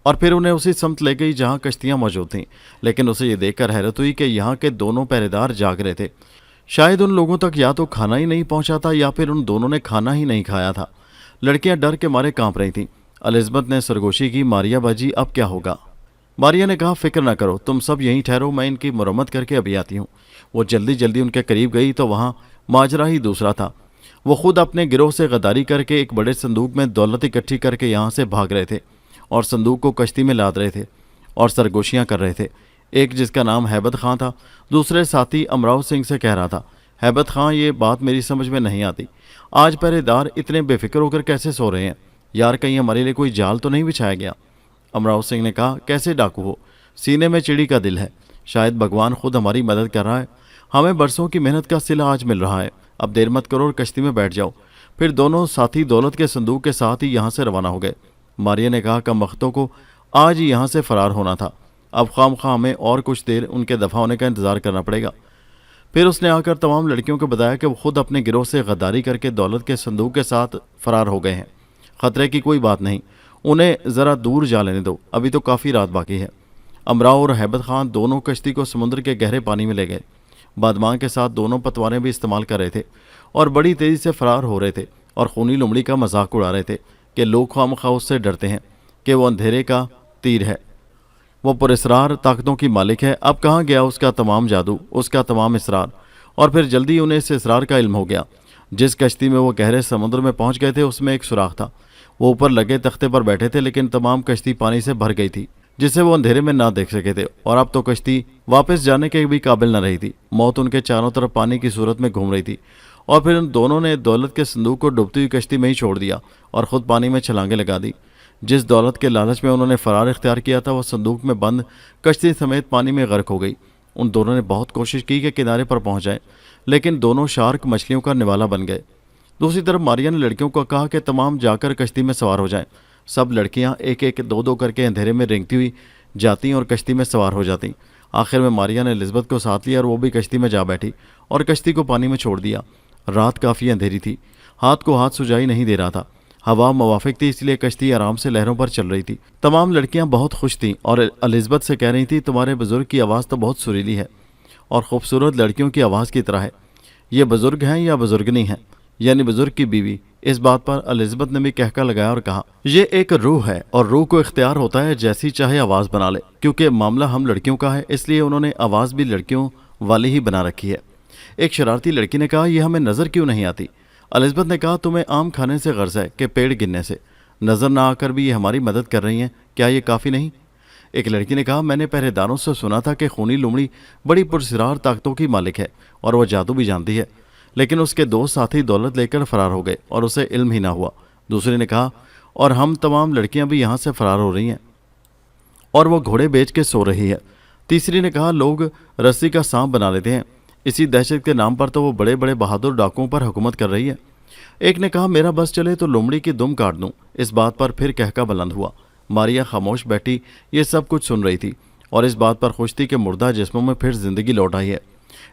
और फिर उन्हें उसी समत ले गई जहाँ कश्तियाँ मौजूद थीं। लेकिन उसे ये देखकर हैरत हुई कि यहाँ के दोनों पहरेदार जाग रहे थे। शायद उन लोगों तक या तो खाना ही नहीं पहुँचा था या फिर उन दोनों ने खाना ही नहीं खाया था। लड़कियाँ डर के मारे कांप रही थीं। एलिज़ाबेथ ने सरगोशी की, मारिया बाजी अब क्या होगा? मारिया ने कहा, फिक्र ना करो, तुम सब यहीं ठहरो, मैं इनकी मरम्मत करके अभी आती हूँ। वो जल्दी जल्दी उनके करीब गई तो वहाँ माजरा ही दूसरा था। वो खुद अपने गिरोह से गद्दारी करके एक बड़े संदूक में दौलत इकट्ठी करके यहाँ से भाग रहे थे और संदूक को कश्ती में लाद रहे थे और सरगोशियाँ कर रहे थे। एक जिसका नाम हैबत खां था, दूसरे साथी अमराव सिंह से कह रहा था, हैबत खां, ये बात मेरी समझ में नहीं आती। आज पहरेदार इतने बेफिक्र होकर कैसे सो रहे हैं? यार, कहीं हमारे लिए कोई जाल तो नहीं बिछाया गया? अमराव सिंह ने कहा, कैसे डाकू हो? सीने में चिड़ी का दिल है। शायद भगवान खुद हमारी मदद कर रहा है। हमें बरसों की मेहनत का सिला आज मिल रहा है। अब देर मत करो और कश्ती में बैठ जाओ। फिर दोनों साथी दौलत के संदूक के साथ ही यहाँ से रवाना हो गए। मारिया ने कहा, कम वक्तों को आज ही यहाँ से फरार होना था। अब खामखा हमें और कुछ देर उनके दफ़ा होने का इंतज़ार करना पड़ेगा। फिर उसने आकर तमाम लड़कियों को बताया कि वो खुद अपने गिरोह से गद्दारी करके दौलत के संदूक के साथ फरार हो गए हैं। ख़तरे की कोई बात नहीं, उन्हें ज़रा दूर जा लेने दो, अभी तो काफ़ी रात बाकी है। अमराव और हैबत खान दोनों कश्ती को समुद्र के गहरे पानी में ले गए। बादमां के साथ दोनों पतवारें भी इस्तेमाल कर रहे थे और बड़ी तेज़ी से फरार हो रहे थे और खूनी लोमड़ी का मजाक उड़ा रहे थे कि लोग खामखा उससे डरते हैं कि वो अंधेरे का तीर है, वो पुरस्रार ताकतों की मालिक है। अब कहाँ गया उसका तमाम जादू, उसका तमाम इसरार? और फिर जल्दी उन्हें इस इसरार का इल्म हो गया। जिस कश्ती में वो गहरे समुद्र में पहुँच गए थे उसमें एक सुराख था। वो ऊपर लगे तख्ते पर बैठे थे, लेकिन तमाम कश्ती पानी से भर गई थी जिसे वो अंधेरे में ना देख सके थे और अब तो कश्ती वापस जाने के भी काबिल न रही थी। मौत उनके चारों तरफ पानी की सूरत में घूम रही थी और फिर उन दोनों ने दौलत के संदूक को डूबती हुई कश्ती में ही छोड़ दिया और ख़ुद पानी में छलांगे लगा दी। जिस दौलत के लालच में उन्होंने फरार इख्तियार किया था वो संदूक में बंद कश्ती समेत पानी में गर्क हो गई। उन दोनों ने बहुत कोशिश की कि किनारे पर पहुँच जाए, लेकिन दोनों शार्क मछलियों का निवाला बन गए। दूसरी तरफ मारिया ने लड़कियों को कहा कि तमाम जाकर कश्ती में सवार हो जाएं। सब लड़कियां एक एक दो दो करके अंधेरे में रेंगती हुई जाती और कश्ती में सवार हो जाती। आखिर में मारिया ने एलिज़ाबेथ को साथ लिया और वो भी कश्ती में जा बैठी और कश्ती को पानी में छोड़ दिया। रात काफ़ी अंधेरी थी, हाथ को हाथ सुझाई नहीं दे रहा था। हवा मवाफिक थी, इसलिए कश्ती आराम से लहरों पर चल रही थी। तमाम लड़कियां बहुत खुश थीं और एलिज़ाबेथ से कह रही थी, तुम्हारे बुज़ुर्ग की आवाज़ तो बहुत सुरीली है और ख़ूबसूरत लड़कियों की आवाज़ की तरह है। ये बुज़ुर्ग हैं या बुज़ुर्गनी हैं, यानी बुजुर्ग की बीवी? इस बात पर एलिज़ाबेथ ने भी कहका लगाया और कहा, ये एक रूह है और रूह को इख्तियार होता है जैसी चाहे आवाज़ बना ले। क्योंकि मामला हम लड़कियों का है इसलिए उन्होंने आवाज़ भी लड़कियों वाली ही बना रखी है। एक शरारती लड़की ने कहा, यह हमें नज़र क्यों नहीं आती? एलिज़ाबेथ ने कहा, तुम्हें आम खाने से गर्ज है कि पेड़ गिनने से? नज़र ना आकर भी ये हमारी मदद कर रही हैं, क्या ये काफ़ी नहीं? एक लड़की ने कहा, मैंने पहरेदारों से सुना था कि खूनी लोमड़ी बड़ी पुरस्रार ताकतों की मालिक है और वह जादू भी जानती है, लेकिन उसके दो साथी दौलत लेकर फरार हो गए और उसे इल्म ही ना हुआ। दूसरे ने कहा, और हम तमाम लड़कियां भी यहाँ से फरार हो रही हैं और वो घोड़े बेच के सो रही है। तीसरी ने कहा, लोग रस्सी का सांप बना लेते हैं, इसी दहशत के नाम पर तो वो बड़े बड़े बहादुर डाकुओं पर हुकूमत कर रही है। एक ने कहा, मेरा बस चले तो लोमड़ी की दुम काट दूं। इस बात पर फिर कहका बुलंद हुआ। मारिया खामोश बैठी ये सब कुछ सुन रही थी और इस बात पर खुश थी कि मुर्दा जिस्मों में फिर जिंदगी लौट आई है।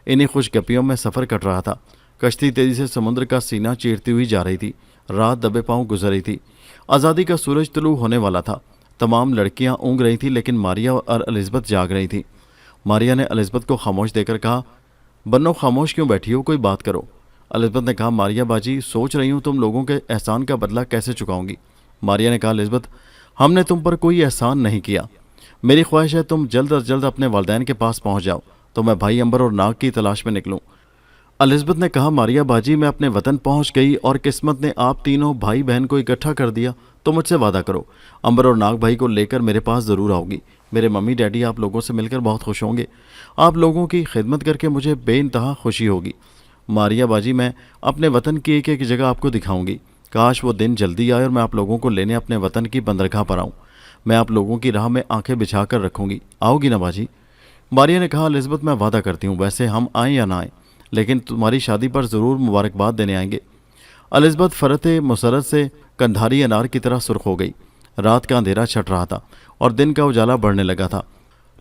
इन्हीं खुशगपियों में सफ़र कट रहा था। कश्ती तेजी से समुद्र का सीना चीरती हुई जा रही थी। रात दबे पांव गुजर रही थी। आज़ादी का सूरज तुलू होने वाला था। तमाम लड़कियां ऊँग रही थी, लेकिन मारिया और एलिज़ाबेथ जाग रही थी। मारिया ने एलिज़ाबेथ को खामोश देकर कहा, बन्नो खामोश क्यों बैठी हो, कोई बात करो। एलिज़ाबेथ ने कहा, मारिया बाजी सोच रही हूँ तुम लोगों के एहसान का बदला कैसे चुकाऊंगी। मारिया ने कहा, एलिज़ाबेथ हमने तुम पर कोई एहसान नहीं किया। मेरी ख्वाहिश है तुम जल्द अज जल्द अपने वालिदैन के पास पहुंच जाओ तो मैं भाई अंबर और नाग की तलाश में निकलूं। एलिज़ाबेथ ने कहा, मारिया बाजी मैं अपने वतन पहुंच गई और किस्मत ने आप तीनों भाई बहन को इकट्ठा कर दिया तो मुझसे वादा करो अंबर और नाग भाई को लेकर मेरे पास ज़रूर आओगी। मेरे मम्मी डैडी आप लोगों से मिलकर बहुत खुश होंगे। आप लोगों की खिदमत करके मुझे बेइंतहा खुशी होगी। मारिया बाजी मैं अपने वतन की एक एक जगह आपको दिखाऊंगी। काश वो दिन जल्दी आए और मैं आप लोगों को लेने अपने वतन की बंदरगाह पर आऊँ। मैं आप लोगों की राह में आंखें बिछा कर रखूंगी। आओगी ना बाजी। मारिया ने कहा, एलिज़ाबेथ मैं वादा करती हूँ, वैसे हम आएँ या ना आएँ लेकिन तुम्हारी शादी पर ज़रूर मुबारकबाद देने आएंगे। एलिज़ाबेथ फ़रत मुसरत से कंधारी अनार की तरह सुर्ख हो गई। रात का अंधेरा छट रहा था और दिन का उजाला बढ़ने लगा था।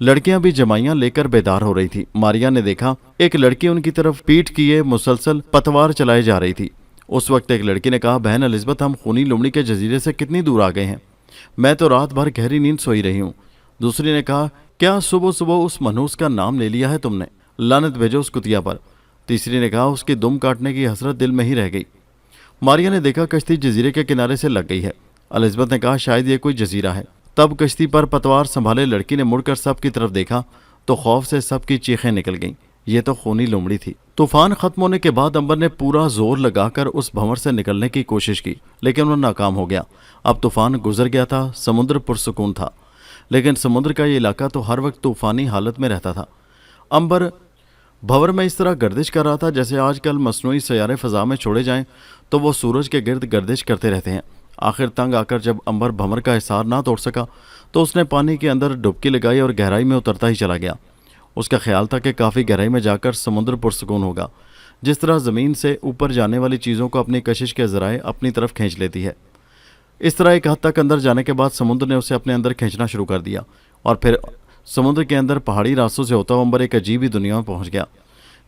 लड़कियां भी जमाइयां लेकर बेदार हो रही थी। मारिया ने देखा एक लड़की उनकी तरफ पीठ किए मुसलसल पतवार चलाए जा रही थी। उस वक्त एक लड़की ने कहा, बहन एलिज़ाबेथ हम खूनी लुमड़ी के जजीरे से कितनी दूर आ गए हैं, मैं तो रात भर गहरी नींद सोई रही हूँ। दूसरी ने कहा, क्या सुबह सुबह उस मनहूस का नाम ले लिया है तुमने, लानत भेजो उस कुतिया पर। तीसरी ने कहा, उसकी दुम काटने की हसरत दिल में ही रह गई। मारिया ने देखा कश्ती जजीरे के किनारे से लग गई है। एलिज़ाबेथ ने कहा, शायद ये कोई जजीरा है। तब कश्ती पर पतवार संभाले लड़की ने मुड़कर सब की तरफ देखा तो खौफ से सबकी चीखें निकल गईं। ये तो खूनी लोमड़ी थी। तूफान खत्म होने के बाद अंबर ने पूरा जोर लगाकर उस भंवर से निकलने की कोशिश की लेकिन वो नाकाम हो गया। अब तूफान गुजर गया था, समुद्र पुरसुकून था लेकिन समुद्र का ये इलाका तो हर वक्त तूफानी हालत में रहता था। अंबर भंवर में इस तरह गर्दिश कर रहा था जैसे आजकल मसनूई सैयारे फ़ज़ा में छोड़े जाएं तो वो सूरज के गिर्द गर्दिश करते रहते हैं। आखिर तंग आकर जब अंबर भंवर का हिसार ना तोड़ सका तो उसने पानी के अंदर डुबकी लगाई और गहराई में उतरता ही चला गया। उसका ख्याल था कि काफ़ी गहराई में जाकर समुद्र पुरसुकून होगा, जिस तरह ज़मीन से ऊपर जाने वाली चीज़ों को अपनी कशिश के ज़राए अपनी तरफ खींच लेती है। इस तरह एक हद तक अंदर जाने के बाद समुद्र ने उसे अपने अंदर खींचना शुरू कर दिया और फिर समुद्र के अंदर पहाड़ी रास्तों से होता हुआ अंबर एक अजीब ही दुनिया में पहुँच गया।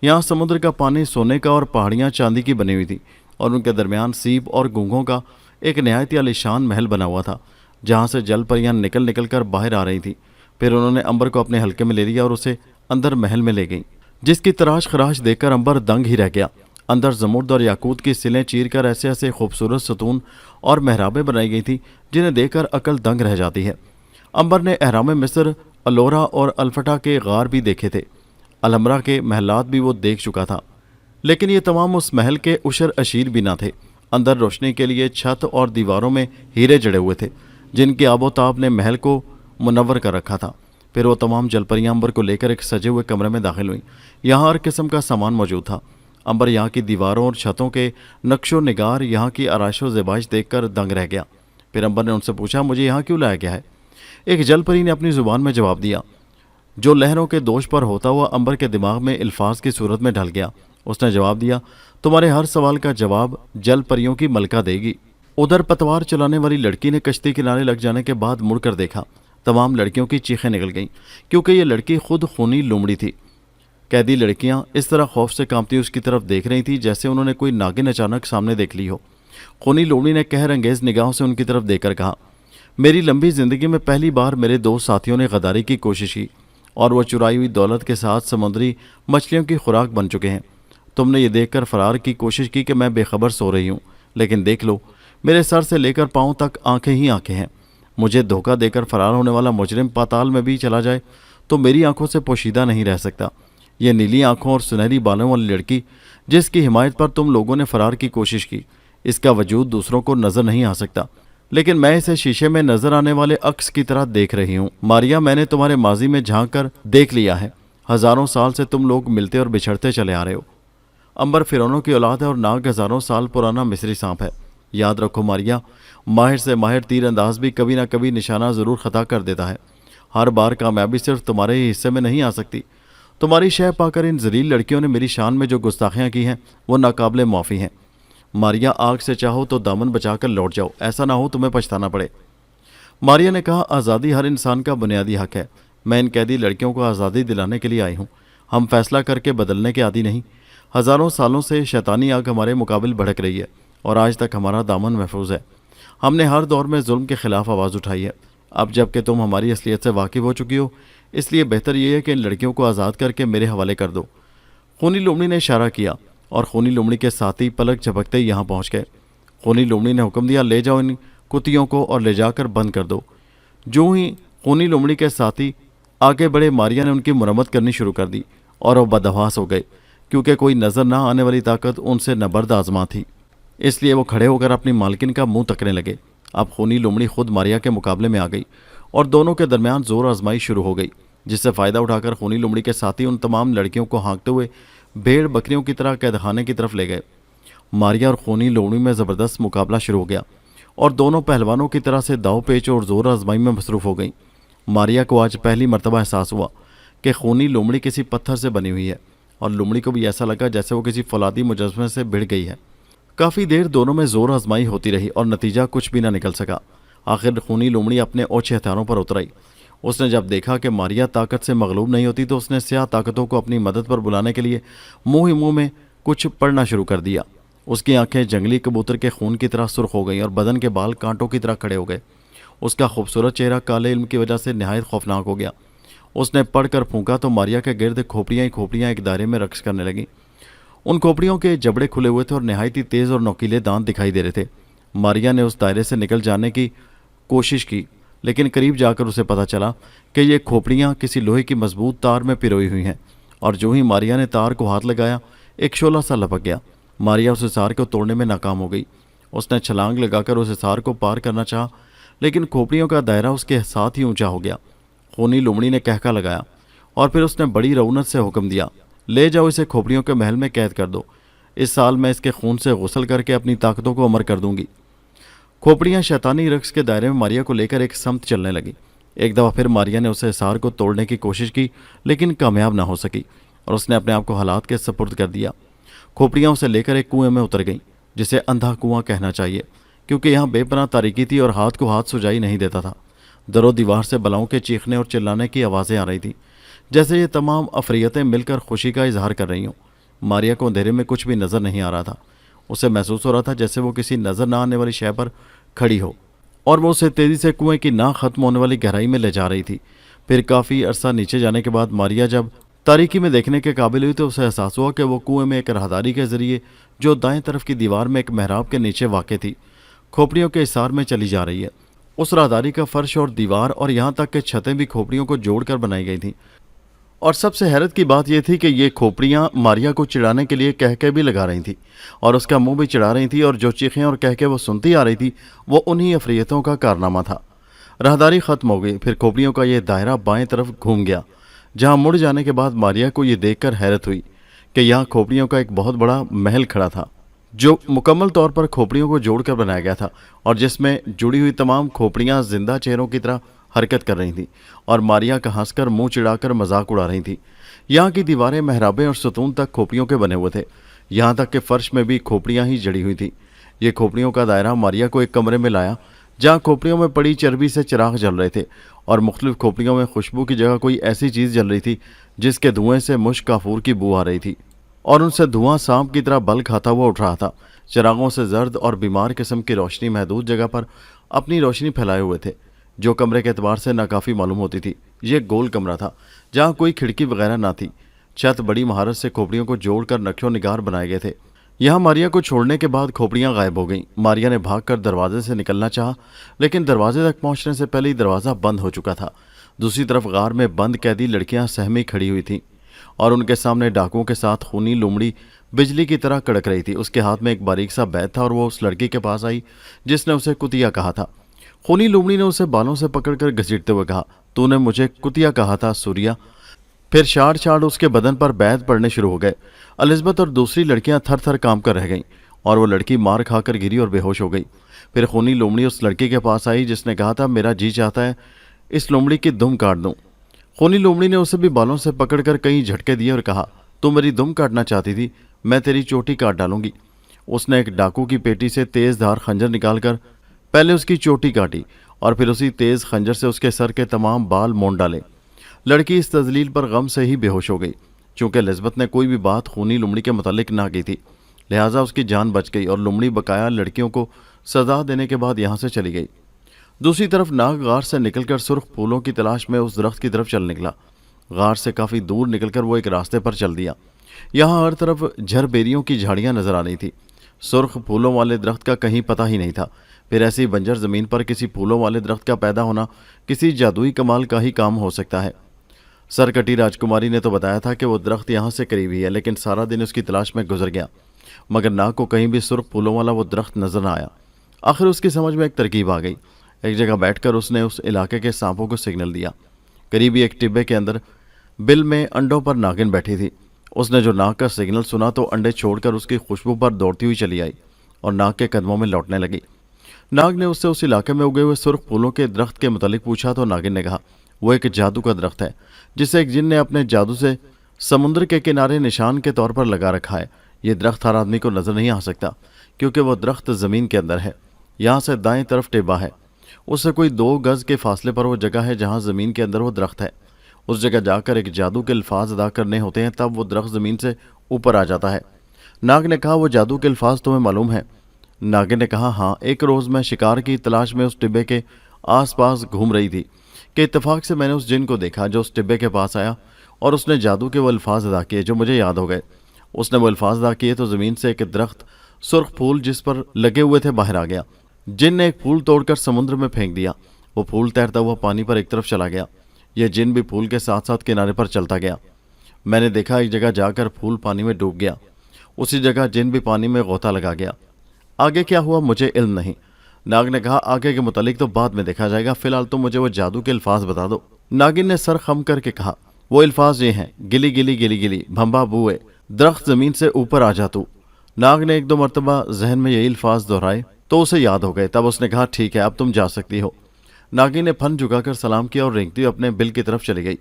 यहाँ समुद्र का पानी सोने का और पहाड़ियाँ चांदी की बनी हुई थी और उनके दरमियान सीप और गूंगों का एक नहायत आलीशान महल बना हुआ था जहाँ से जल परियां निकल निकल कर बाहर आ रही थी। फिर उन्होंने अंबर को अपने हल्के में ले लिया और उसे अंदर महल में ले गई, जिसकी तराश खराश देखकर अंबर दंग ही रह गया। अंदर जमुर्द और याकूत की सिलें चीर कर ऐसे ऐसे खूबसूरत सतून और महराबें बनाई गई थी जिन्हें देखकर अकल दंग रह जाती है। अंबर ने अहराम मिस्र, अलोरा और अल्फटा के गार भी देखे थे। अलमरा के महलात भी वो देख चुका था लेकिन ये तमाम उस महल के उशर अशीर भी ना थे। अंदर रोशनी के लिए छत और दीवारों में हीरे जड़े हुए थे जिनकी आबोताब ने महल को मुनव्वर कर रखा था। फिर वो तमाम जलपरियां अंबर को लेकर एक सजे हुए कमरे में दाखिल हुई। यहाँ हर किस्म का सामान मौजूद था। अंबर यहाँ की दीवारों और छतों के नक्शो निगार, यहाँ की आराइशो ज़ेबाइश देखकर दंग रह गया। फिर अंबर ने उनसे पूछा, मुझे यहाँ क्यों लाया गया है? एक जलपरी ने अपनी ज़ुबान में जवाब दिया जो लहरों के दोष पर होता हुआ अंबर के दिमाग में अल्फाज की सूरत में ढल गया। उसने जवाब दिया, तुम्हारे हर सवाल का जवाब जल परियों की मलका देगी। उधर पतवार चलाने वाली लड़की ने कश्ती किनारे लग जाने के बाद मुड़कर देखा। तमाम लड़कियों की चीखें निकल गईं क्योंकि ये लड़की खुद खूनी लोमड़ी थी। कैदी लड़कियां इस तरह खौफ से कांपती उसकी तरफ देख रही थी जैसे उन्होंने कोई नागिन अचानक सामने देख ली हो। खूनी लोमड़ी ने कहर अंगेज निगाहों से उनकी तरफ देखकर कहा, मेरी लंबी ज़िंदगी में पहली बार मेरे दो साथियों ने गद्दारी की कोशिश की और वह चुराई हुई दौलत के साथ समुद्री मछलियों की खुराक बन चुके हैं। तुमने ये देखकर फरार की कोशिश की कि मैं बेखबर सो रही हूँ, लेकिन देख लो मेरे सर से लेकर पाँव तक आंखें ही आंखें हैं। मुझे धोखा देकर फरार होने वाला मुजरिम पाताल में भी चला जाए तो मेरी आंखों से पोशीदा नहीं रह सकता। ये नीली आंखों और सुनहरी बालों वाली लड़की जिसकी हिमायत पर तुम लोगों ने फरार की कोशिश की, इसका वजूद दूसरों को नजर नहीं आ सकता, लेकिन मैं इसे शीशे में नजर आने वाले अक्स की तरह देख रही हूँ। मारिया, मैंने तुम्हारे माजी में झांक कर देख लिया है। हजारों साल से तुम लोग मिलते और बिछड़ते चले आ रहे हो। अंबर फिरौनों की औलाद है और नाग हजारों साल पुराना मिस्री सांप है। याद रखो मारिया, माहिर से माहिर तीर अंदाज भी कभी ना कभी निशाना ज़रूर ख़ता कर देता है। हर बार कामयाबी सिर्फ तुम्हारे ही हिस्से में नहीं आ सकती। तुम्हारी शह पाकर इन जलील लड़कियों ने मेरी शान में जो गुस्ताखियाँ की हैं वो नाकाबिले माफ़ी हैं। मारिया, आग से चाहो तो दामन बचाकर लौट जाओ, ऐसा ना हो तुम्हें पछताना पड़े। मारिया ने कहा, आज़ादी हर इंसान का बुनियादी हक है। मैं इन कैदी लड़कियों को आज़ादी दिलाने के लिए आई हूँ। हम फैसला करके बदलने के आदी नहीं। हज़ारों सालों से शैतानी आग हमारे मुकाबिल भड़क रही है और आज तक हमारा दामन महफूज है। हमने हर दौर में जुल्म के ख़िलाफ़ आवाज़ उठाई है। अब जबकि तुम हमारी असलियत से वाकिफ़ हो चुकी हो, इसलिए बेहतर ये है कि इन लड़कियों को आज़ाद करके मेरे हवाले कर दो। خونی لومڑی نے اشارہ کیا اور خونی لومڑی کے ساتھی پلک جھپکتے ہی یہاں پہنچ گئے۔ خونی لومڑی نے حکم دیا، لے جاؤ ان کتیوں کو اور لے جا کر بند کر دو۔ جو ہی خونی لومڑی کے ساتھی آگے بڑھے، ماریا نے ان کی مرمت کرنی شروع کر دی اور وہ بدحواس ہو گئے، کیونکہ کوئی نظر نہ آنے والی طاقت ان سے نبرد آزما تھی۔ اس لیے وہ کھڑے ہو کر اپنی مالکن کا منہ تکنے لگے۔ اب خونی لومڑی خود ماریا کے مقابلے میں آ گئی اور دونوں کے درمیان زور آزمائی شروع ہو گئی، جس سے فائدہ اٹھا کر خونی لومڑی کے ساتھی ان تمام لڑکیوں کو ہانکتے ہوئے بھیڑ بکریوں کی طرح قید خانے کی طرف لے گئے۔ ماریا اور خونی لومڑی میں زبردست مقابلہ شروع ہو گیا اور دونوں پہلوانوں کی طرح سے داؤ پیچ اور زور آزمائی میں مصروف ہو گئیں۔ ماریا کو آج پہلی مرتبہ احساس ہوا کہ خونی لومڑی کسی پتھر سے بنی ہوئی ہے، اور لومڑی کو بھی ایسا لگا جیسے وہ کسی فولادی مجسمے سے بھڑ گئی ہے۔ کافی دیر دونوں میں زور آزمائی ہوتی رہی اور نتیجہ کچھ بھی نہ نکل سکا۔ آخر خونی لومڑی اپنے اوچھے ہتھیاروں پر اتر آئی۔ اس نے جب دیکھا کہ ماریا طاقت سے مغلوب نہیں ہوتی تو اس نے سیاہ طاقتوں کو اپنی مدد پر بلانے کے لیے منہ ہی منہ میں کچھ پڑھنا شروع کر دیا۔ اس کی آنکھیں جنگلی کبوتر کے خون کی طرح سرخ ہو گئیں اور بدن کے بال کانٹوں کی طرح کھڑے ہو گئے۔ اس کا خوبصورت چہرہ کالے علم کی وجہ سے نہایت خوفناک ہو گیا۔ اس نے پڑھ کر پھونکا تو ماریا کے گرد کھوپڑیاں ہی کھوپڑیاں ایک دائرے میں رقص کرنے لگیں۔ ان کھوپڑیوں کے جبڑے کھلے ہوئے تھے اور نہایت ہی تیز اور نوکیلے دانت دکھائی دے رہے تھے۔ ماریا نے اس دائرے سے نکل جانے کی کوشش کی، لیکن قریب جا کر اسے پتہ چلا کہ یہ کھوپڑیاں کسی لوہے کی مضبوط تار میں پروئی ہوئی ہیں، اور جو ہی ماریا نے تار کو ہاتھ لگایا ایک شعلہ سا لپک گیا۔ ماریا اس حصار کو توڑنے میں ناکام ہو گئی۔ اس نے چھلانگ لگا کر اس حصار کو پار کرنا چاہا، لیکن کھوپڑیوں کا دائرہ اس کے ساتھ ہی اونچا ہو گیا۔ خونی لومڑی نے کہکا لگایا اور پھر اس نے بڑی رعونت سے حکم دیا، لے جاؤ اسے کھوپڑیوں کے محل میں قید کر دو۔ اس سال میں اس کے خون سے غسل کر کے اپنی طاقتوں کو امر کر دوں گی۔ کھوپڑیاں شیطانی رقص کے دائرے میں ماریا کو لے کر ایک سمت چلنے لگی۔ ایک دفعہ پھر ماریا نے اسے حصار کو توڑنے کی کوشش کی، لیکن کامیاب نہ ہو سکی اور اس نے اپنے آپ کو حالات کے سپرد کر دیا۔ کھوپڑیاں اسے لے کر ایک کنویں میں اتر گئیں، جسے اندھا کنواں کہنا چاہیے، کیونکہ یہاں بے پناہ تاریکی تھی اور ہاتھ کو ہاتھ سجائی نہیں دیتا تھا۔ در و دیوار سے بلاؤں کے چیخنے اور چلانے کی آوازیں آ رہی تھیں، جیسے یہ تمام افریتیں مل کر خوشی کا اظہار کر رہی ہوں۔ ماریا کو اندھیرے میں کچھ بھی نظر نہیں آ رہا تھا۔ اسے محسوس ہو رہا تھا جیسے وہ کسی نظر نہ آنے والی شے پر کھڑی ہو، اور وہ اسے تیزی سے کنویں کی نہ ختم ہونے والی گہرائی میں لے جا رہی تھی۔ پھر کافی عرصہ نیچے جانے کے بعد ماریا جب تاریکی میں دیکھنے کے قابل ہوئی تو اسے احساس ہوا کہ وہ کنویں میں ایک راہداری کے ذریعے جو دائیں طرف کی دیوار میں ایک محراب کے نیچے واقع تھی، کھوپڑیوں کے حصار میں چلی جا رہی ہے۔ اس راہداری کا فرش اور دیوار اور یہاں تک کہ چھتیں بھی کھوپڑیوں کو جوڑ کر بنائی گئی تھیں، اور سب سے حیرت کی بات یہ تھی کہ یہ کھوپڑیاں ماریا کو چڑھانے کے لیے کہکے بھی لگا رہی تھیں اور اس کا منہ بھی چڑھا رہی تھیں، اور جو چیخیں اور کہکے وہ سنتی آ رہی تھی وہ انہی افریتوں کا کارنامہ تھا۔ راہداری ختم ہو گئی، پھر کھوپڑیوں کا یہ دائرہ بائیں طرف گھوم گیا، جہاں مڑ جانے کے بعد ماریا کو یہ دیکھ کر حیرت ہوئی کہ یہاں کھوپڑیوں کا ایک بہت بڑا محل کھڑا تھا، جو مکمل طور پر کھوپڑیوں کو جوڑ کر بنایا گیا تھا، اور جس میں جڑی ہوئی تمام کھوپڑیاں زندہ چہروں کی طرح حرکت کر رہی تھیں اور ماریا کا ہنس کر منہ چڑھا کر مذاق اڑا رہی تھیں۔ یہاں کی دیواریں، محرابیں اور ستون تک کھوپڑیوں کے بنے ہوئے تھے، یہاں تک کہ فرش میں بھی کھوپڑیاں ہی جڑی ہوئی تھیں۔ یہ کھوپڑیوں کا دائرہ ماریا کو ایک کمرے میں لایا جہاں کھوپڑیوں میں پڑی چربی سے چراغ جل رہے تھے، اور مختلف کھوپڑیوں میں خوشبو کی جگہ کوئی ایسی چیز جل رہی تھی جس کے دھوئیں سے مشک کافور کی بو آ رہی تھی، اور ان سے دھواں سانپ کی طرح بل کھاتا ہوا اٹھ رہا تھا۔ چراغوں سے زرد اور بیمار قسم کی روشنی محدود جگہ پر اپنی روشنی پھیلائے ہوئے تھے، جو کمرے کے اعتبار سے ناکافی معلوم ہوتی تھی۔ یہ گول کمرہ تھا جہاں کوئی کھڑکی وغیرہ نہ تھی۔ چھت بڑی مہارت سے کھوپڑیوں کو جوڑ کر نقش و نگار بنائے گئے تھے۔ یہاں ماریا کو چھوڑنے کے بعد کھوپڑیاں غائب ہو گئیں۔ ماریا نے بھاگ کر دروازے سے نکلنا چاہا، لیکن دروازے تک پہنچنے سے پہلے ہی دروازہ بند ہو چکا تھا۔ دوسری طرف غار میں بند قیدی لڑکیاں سہمی کھڑی ہوئی تھیں، اور ان کے سامنے ڈاکوؤں کے ساتھ خونی لومڑی بجلی کی طرح کڑک رہی تھی۔ اس کے ہاتھ میں ایک باریک سا بیت تھا، اور وہ اس لڑکی کے پاس آئی جس نے اسے کتیا کہا تھا۔ خونی لومڑی نے اسے بالوں سے پکڑ کر گھسیٹتے ہوئے کہا، تو نے مجھے کتیا کہا تھا سوریا؟ پھر شاڑ شاڑ اس کے بدن پر بیت پڑنے شروع ہو گئے۔ الزبتھ اور دوسری لڑکیاں تھر تھر کام کر رہ گئیں، اور وہ لڑکی مار کھا کر گری اور بے ہوش ہو گئی۔ پھر خونی لومڑی اس لڑکی کے پاس آئی جس نے کہا تھا، میرا جی چاہتا ہے اس لومڑی کی دم کاٹ دوں۔ خونی لومڑی نے اسے بھی بالوں سے پکڑ کر کئی جھٹکے دیے اور کہا، تو میری دم کاٹنا چاہتی تھی، میں تیری چوٹی کاٹ ڈالوں گی۔ اس نے ایک ڈاکو کی پیٹی سے تیز دھار خنجر نکال کر پہلے اس کی چوٹی کاٹی اور پھر اسی تیز خنجر سے اس کے سر کے تمام بال مونڈ ڈالے۔ لڑکی اس تذلیل پر غم سے ہی بے ہوش ہو گئی۔ چونکہ الزبتھ نے کوئی بھی بات خونی لومڑی کے متعلق نہ کی تھی، لہٰذا اس کی جان بچ گئی اور لومڑی بقایا لڑکیوں کو سزا دینے کے بعد یہاں سے چلی گئی۔ دوسری طرف ناگ غار سے نکل کر سرخ پھولوں کی تلاش میں اس درخت کی طرف چل نکلا۔ غار سے کافی دور نکل کر وہ ایک راستے پر چل دیا۔ यहाँ हर तरफ झरबेरियों की झाड़ियां नजर आ रही थी। सुर्ख फूलों वाले दरख्त का कहीं पता ही नहीं था। फिर ऐसी बंजर जमीन पर किसी फूलों वाले दरख्त का पैदा होना किसी जादुई कमाल का ही काम हो सकता है। सरकटी राजकुमारी ने तो बताया था कि वो दरख्त यहाँ से करीब ही है, लेकिन सारा दिन उसकी तलाश में गुजर गया, मगर नाग को कहीं भी सुर्ख फूलों वाला वो दरख्त नजर न आया। आखिर उसकी समझ में एक तरकीब आ गई। एक जगह बैठकर उसने उस इलाके के सांपों को सिग्नल दिया। करीबी एक टिब्बे के अंदर बिल में अंडों पर नागिन बैठी थी। उसने जो नाग का सिग्नल सुना तो अंडे छोड़कर उसकी खुशबू पर दौड़ती हुई चली आई और नाग के कदमों में लौटने लगी। नाग ने उससे उस इलाके में उगे हुए सुर्ख फूलों के दरख्त के मुतालिक पूछा तो नागिन ने कहा वो एक जादू का दरख्त है जिसे एक जिन ने अपने जादू से समुद्र के किनारे निशान के तौर पर लगा रखा है। ये दरख्त हर आदमी को नजर नहीं आ सकता क्योंकि वो दरख्त जमीन के अंदर है। यहाँ से दाएं तरफ टिब्बा है, उससे कोई 2 गज के फासले पर वो जगह है जहाँ जमीन के अंदर वो दरख्त है। उस जगह जाकर एक जादू के अल्फाज अदा करने होते हैं, तब वो दरख्त जमीन से ऊपर आ जाता है। नाग ने कहा वो जादू के अल्फाज तुम्हें मालूम है? नागिन ने कहा हाँ, एक रोज़ मैं शिकार की तलाश में उस टिब्बे के आसपास घूम रही थी कि इत्तेफाक से मैंने उस जिन को देखा जो उस टिब्बे के पास आया और उसने जादू के वो अल्फाज अदा किए जो मुझे याद हो गए। उसने वो अल्फाज अदा किए तो ज़मीन से एक दरख्त सुर्ख फूल जिस पर लगे हुए थे बाहर आ गया। जिन ने एक फूल तोड़कर समुद्र में फेंक दिया। वो फूल तैरता हुआ पानी पर एक तरफ चला गया। यह जिन भी फूल के साथ साथ किनारे पर चलता गया। मैंने देखा एक जगह जाकर फूल पानी में डूब गया, उसी जगह जिन भी पानी में गोता लगा गया। आगे क्या हुआ मुझे इल्म नहीं। नाग ने कहा आगे के मुतालिक तो बाद में देखा जाएगा, फिलहाल तो मुझे वो जादू के अल्फाज बता दो। नागिन ने सर खम करके कहा वो अल्फाज ये हैं, गिली गिली गिली गिली भंबा बुए, दरख्त जमीन से ऊपर आ जा तू। नाग ने 1-2 मरतबा जहन में यही अल्फाज दोहराए तो उसे याद हो गए। तब उसने कहा ठीक है, अब तुम जा सकती हो। नागिन ने फन झुकाकर सलाम किया और रेंगती हुई अपने बिल की तरफ चली गई।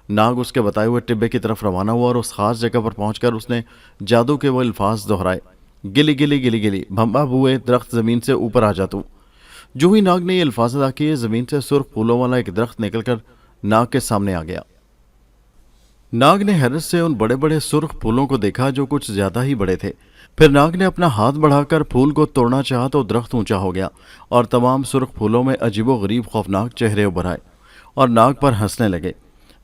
नाग उसके बताए हुए टिब्बे की तरफ रवाना हुआ और उस खास जगह पर पहुंचकर उसने जादू के वो अल्फाज दोहराए, गिली गिली गिली गिली भंबा बुए, दरख्त जमीन से ऊपर आ जा तू। जो ही नाग ने ये अल्फाज अदा किए, जमीन से सुर्ख फूलों वाला एक दरख्त निकलकर नाग के सामने आ गया। नाग ने हैरत से उन बड़े बड़े सुर्ख फूलों को देखा जो कुछ ज्यादा ही बड़े थे। फिर नाग ने अपना हाथ बढ़ाकर फूल को तोड़ना चाहा तो दरख्त ऊंचा हो गया और तमाम सुर्ख फूलों में अजीबो गरीब खौफनाक चेहरे उभर आए और नाग पर हंसने लगे।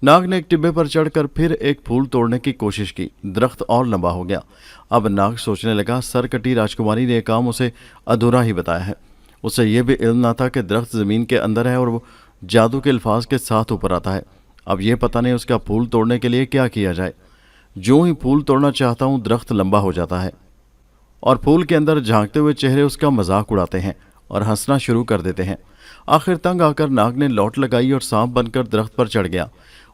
नाग ने एक टिब्बे पर चढ़कर फिर एक फूल तोड़ने की कोशिश की। दरख्त और लंबा हो गया। अब नाग सोचने लगा सरकटी राजकुमारी ने यह काम उसे अधूरा ही बताया है। उसे यह भी इल्म ना था कि दरख्त जमीन के अंदर है और वो जादू के अल्फाज के साथ ऊपर आता है। अब यह पता नहीं उसका फूल तोड़ने के लिए क्या किया जाए। जो ही फूल तोड़ना चाहता हूँ दरख्त लंबा हो जाता है और फूल के अंदर झांकते हुए चेहरे उसका मजाक उड़ाते हैं और हंसना शुरू कर देते हैं। आखिर तंग आकर नाग ने लौट लगाई और सांप बनकर दरख्त पर चढ़ गया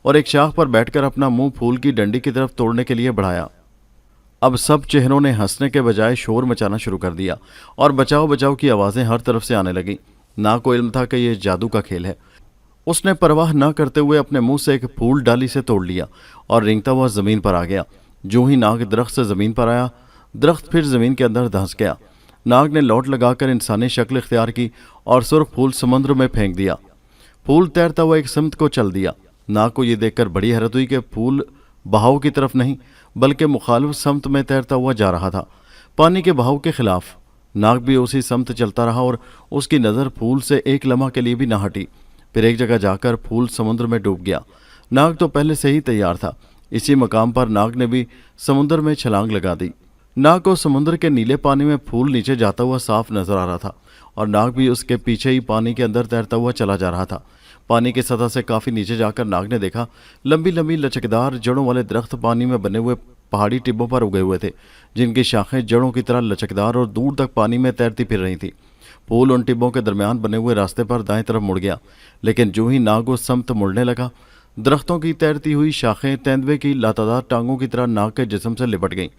और एक शाख पर बैठकर अपना मुंह फूल की डंडी की तरफ तोड़ने के लिए बढ़ाया। अब सब चेहरों ने हंसने के बजाय शोर मचाना शुरू कर दिया और बचाओ बचाओ की आवाज़ें हर तरफ से आने लगी। नाग को इल्म था कि यह जादू का खेल है। उसने परवाह न करते हुए अपने मुंह से एक फूल डाली से तोड़ लिया और रेंगता हुआ ज़मीन पर आ गया। जो ही नाग दरख्त से ज़मीन पर आया, दरख्त फिर ज़मीन के अंदर धंस गया। नाग ने लौट लगाकर इंसानी शक्ल इख्तियार की और सुर्ख फूल समुद्र में फेंक दिया। फूल तैरता हुआ एक सिमत को चल दिया। नाग को यह देखकर बड़ी हैरत हुई कि फूल बहाव की तरफ नहीं बल्कि मुखालिफ समत में तैरता हुआ जा रहा था, पानी के बहाव के खिलाफ। नाग भी उसी समत चलता रहा और उसकी नज़र फूल से एक लम्हा के लिए भी ना हटी। फिर एक जगह जाकर फूल समुद्र में डूब गया। नाग तो पहले से ही तैयार था। इसी मकाम पर नाग ने भी समुद्र में छलांग लगा दी। नाग को समुद्र के नीले पानी में फूल नीचे जाता हुआ साफ नजर आ रहा था और नाग भी उसके पीछे ही पानी के अंदर तैरता हुआ चला जा रहा था। पानी की सतह से काफ़ी नीचे जाकर नाग ने देखा लंबी लंबी लचकदार जड़ों वाले दरख्त पानी में बने हुए पहाड़ी टिब्बों पर उगे हुए थे, जिनकी शाखें जड़ों की तरह लचकदार और दूर तक पानी में तैरती फिर रही थी। फूल उन टिब्बों के दरमियान बने हुए रास्ते पर दाएं तरफ मुड़ गया, लेकिन जो ही नाग उस समत मुड़ने लगा, दरख्तों की तैरती हुई शाखें तेंदुए की लातादार टांगों की तरह नाग के जिस्म से लिपट गईं।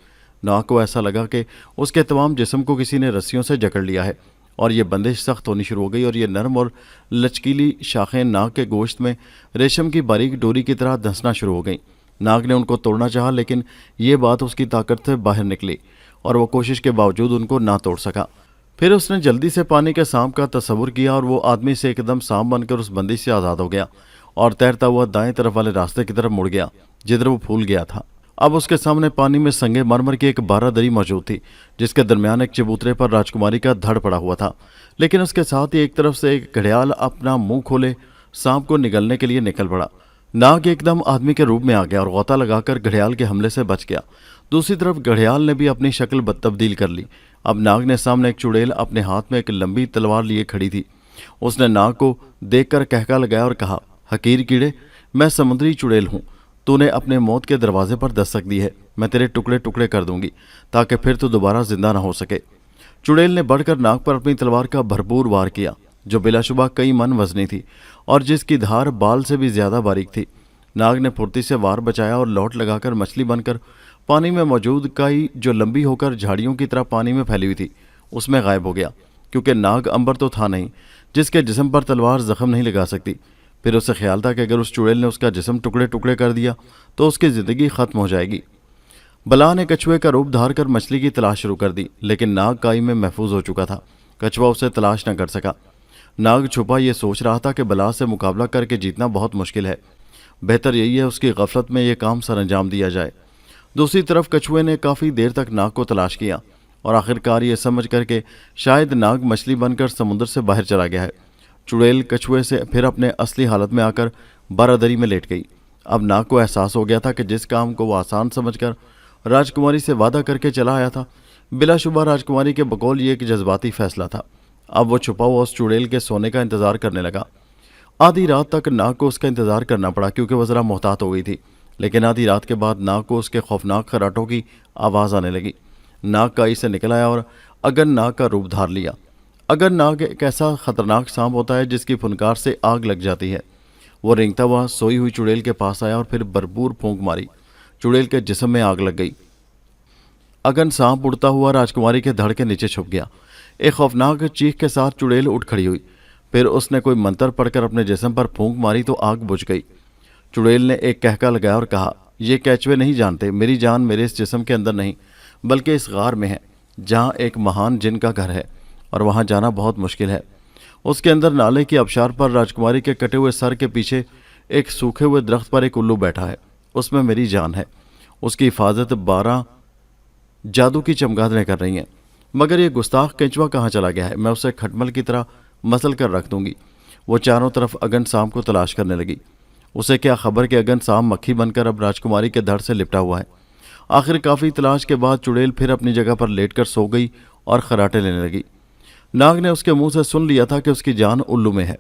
नाग को ऐसा लगा कि उसके तमाम जिस्म को किसी ने रस्सियों से जकड़ लिया है और ये बंदिश सख्त होनी शुरू हो गई और ये नरम और लचकीली शाखें नाग के गोश्त में रेशम की बारीक डोरी की तरह धंसना शुरू हो गईं। नाग ने उनको तोड़ना चाहा, लेकिन ये बात उसकी ताकत से बाहर निकली और वो कोशिश के बावजूद उनको ना तोड़ सका। फिर उसने जल्दी से पानी के सांप का तस्वुर किया और वो आदमी से एकदम सांप बनकर उस बंदिश से आज़ाद हो गया और तैरता हुआ दाएं तरफ वाले रास्ते की तरफ मुड़ गया जिधर वो फूल गया था। अब उसके सामने पानी में संगे मरमर की एक बारादरी मौजूद थी, जिसके दरमियान एक चबूतरे पर राजकुमारी का धड़ पड़ा हुआ था। लेकिन उसके साथ ही एक तरफ से एक घड़ियाल अपना मुंह खोले सांप को निगलने के लिए निकल पड़ा। नाग एकदम आदमी के रूप में आ गया और गोता लगाकर घड़ियाल के हमले से बच गया। दूसरी तरफ घड़ियाल ने भी अपनी शक्ल तब्दील कर ली। अब नाग ने सामने एक चुड़ैल अपने हाथ में एक लंबी तलवार लिए खड़ी थी। उसने नाग को देखकर कहका लगाया और कहा, हकीर कीड़े, मैं समुद्री चुड़ैल हूँ। तूने अपने मौत के दरवाजे पर दस्तक दी है। मैं तेरे टुकड़े टुकड़े कर दूंगी ताकि फिर तू दोबारा जिंदा न हो सके। चुड़ैल ने बढ़कर नाग पर अपनी तलवार का भरपूर वार किया, जो बिलाशुबा कई मन वजनी थी और जिसकी धार बाल से भी ज्यादा बारीक थी। नाग ने फुर्ती से वार बचाया और लौट लगाकर मछली बनकर पानी में मौजूद काई, जो लंबी होकर झाड़ियों की तरह पानी में फैली हुई थी, उसमें गायब हो गया। क्योंकि नाग अंबर तो था नहीं जिसके जिस्म पर तलवार जख्म नहीं लगा सकती। फिर उसे ख्याल था कि अगर उस चुड़ैल ने उसका जिस्म टुकड़े टुकड़े कर दिया तो उसकी जिंदगी खत्म हो जाएगी। बला ने कछुए का रूप धार कर मछली की तलाश शुरू कर दी, लेकिन नाग काई में महफूज हो चुका था। कछुआ उसे तलाश न कर सका। नाग छुपा ये सोच रहा था कि बला से मुकाबला करके जीतना बहुत मुश्किल है। बेहतर यही है उसकी गफलत में यह काम सर अंजाम दिया जाए। दूसरी तरफ कछुए ने काफ़ी देर तक नाग को तलाश किया और आखिरकार ये समझ करके शायद नाग मछली बनकर समुद्र से बाहर चला गया है। चुड़ैल कछुए से फिर अपने असली हालत में आकर बारादरी में लेट गई। अब नाग को एहसास हो गया था कि जिस काम को वो आसान समझकर राजकुमारी से वादा करके चला आया था, बिलाशुबा राजकुमारी के बकौल ये एक जज्बाती फैसला था। अब वो छुपा हुआ उस चुड़ैल के सोने का इंतजार करने लगा। आधी रात तक नाग को उसका इंतजार करना पड़ा क्योंकि वह जरा मोहतात हो गई थी। लेकिन आधी रात के बाद नाग को उसके खौफनाक खराटों की आवाज़ आने लगी। नाग काई से निकल आया और अगर नाग का रूप धार लिया। अगर नाग एक ऐसा खतरनाक सांप होता है जिसकी फुनकार से आग लग जाती है। वो रेंगता हुआ सोई हुई चुड़ैल के पास आया और फिर भरपूर फूंक मारी। चुड़ैल के जिस्म में आग लग गई। अगन सांप उड़ता हुआ राजकुमारी के धड़ के नीचे छुप गया। एक खौफनाक चीख के साथ चुड़ैल उठ खड़ी हुई। फिर उसने कोई मंत्र पढ़कर अपने जिस्म पर फूंक मारी तो आग बुझ गई। चुड़ैल ने एक कहका लगाया और कहा, ये कैचवे नहीं जानते, मेरी जान मेरे इस जिस्म के अंदर नहीं बल्कि इस गार में है, जहाँ एक महान जिन का घर है और वहाँ जाना बहुत मुश्किल है। उसके अंदर नाले की आबशार पर राजकुमारी के कटे हुए सर के पीछे एक सूखे हुए दरख्त पर एक उल्लू बैठा है। उसमें मेरी जान है। उसकी हिफाजत 12 जादू की चमगादड़ें कर रही हैं। मगर ये गुस्ताख केंचुआ कहाँ चला गया है? मैं उसे खटमल की तरह मसल कर रख दूंगी। वो चारों तरफ अगन सांप को तलाश करने लगी। उसे क्या खबर कि अगन सांप मक्खी बनकर अब राजकुमारी के धड़ से लिपटा हुआ है। आखिर काफ़ी तलाश के बाद चुड़ैल फिर अपनी जगह पर लेटकर सो गई और खराटे लेने लगी। नाग ने उसके मुंह से सुन लिया था कि उसकी जान उल्लू में है।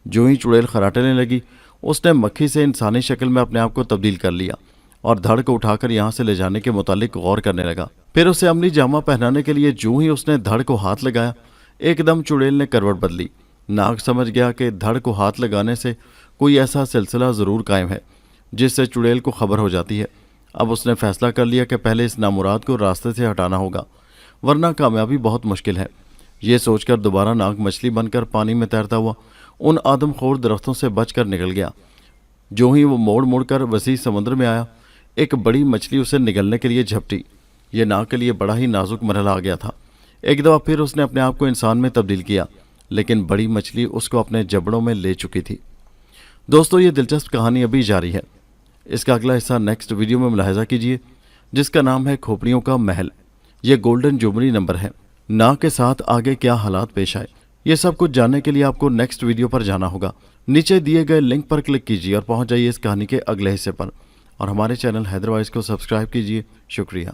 जो ही चुड़ैल खराटे लेने लगी, उसने मक्खी से इंसानी शक्ल में अपने आप को तब्दील कर लिया और धड़ को उठाकर यहाँ से ले जाने के मुतालिक गौर करने लगा। फिर उसे अमली जामा पहनाने के लिए जो ही उसने धड़ को हाथ लगाया, एकदम चुड़ैल ने करवट बदली। नाग समझ गया कि धड़ को हाथ लगाने से कोई ऐसा सिलसिला ज़रूर कायम है जिससे चुड़ैल को खबर हो जाती है। अब उसने फैसला कर लिया कि पहले इस नामुराद को रास्ते से हटाना होगा, वरना कामयाबी बहुत मुश्किल है। ये सोचकर दोबारा नाग मछली बनकर पानी में तैरता हुआ उन आदमखोर दरख्तों से बचकर निकल गया। जो ही वो मोड़ मोड़ कर वसी समुद्र में आया, एक बड़ी मछली उसे निगलने के लिए झपटी। ये नाग के लिए बड़ा ही नाजुक मरहला आ गया था। एक दफ़ा फिर उसने अपने आप को इंसान में तब्दील किया, लेकिन बड़ी मछली उसको अपने जबड़ों में ले चुकी थी। दोस्तों, ये दिलचस्प कहानी अभी जारी है। इसका अगला हिस्सा नेक्स्ट वीडियो में मुलाहिजा कीजिए, जिसका नाम है खोपड़ियों का महल। ये गोल्डन जुबली नंबर है। नाग के साथ आगे क्या हालात पेश आए, ये सब कुछ जानने के लिए आपको नेक्स्ट वीडियो पर जाना होगा। नीचे दिए गए लिंक पर क्लिक कीजिए और पहुंच जाइए इस कहानी के अगले हिस्से पर। और हमारे चैनल हैदर वॉइस को सब्सक्राइब कीजिए। शुक्रिया।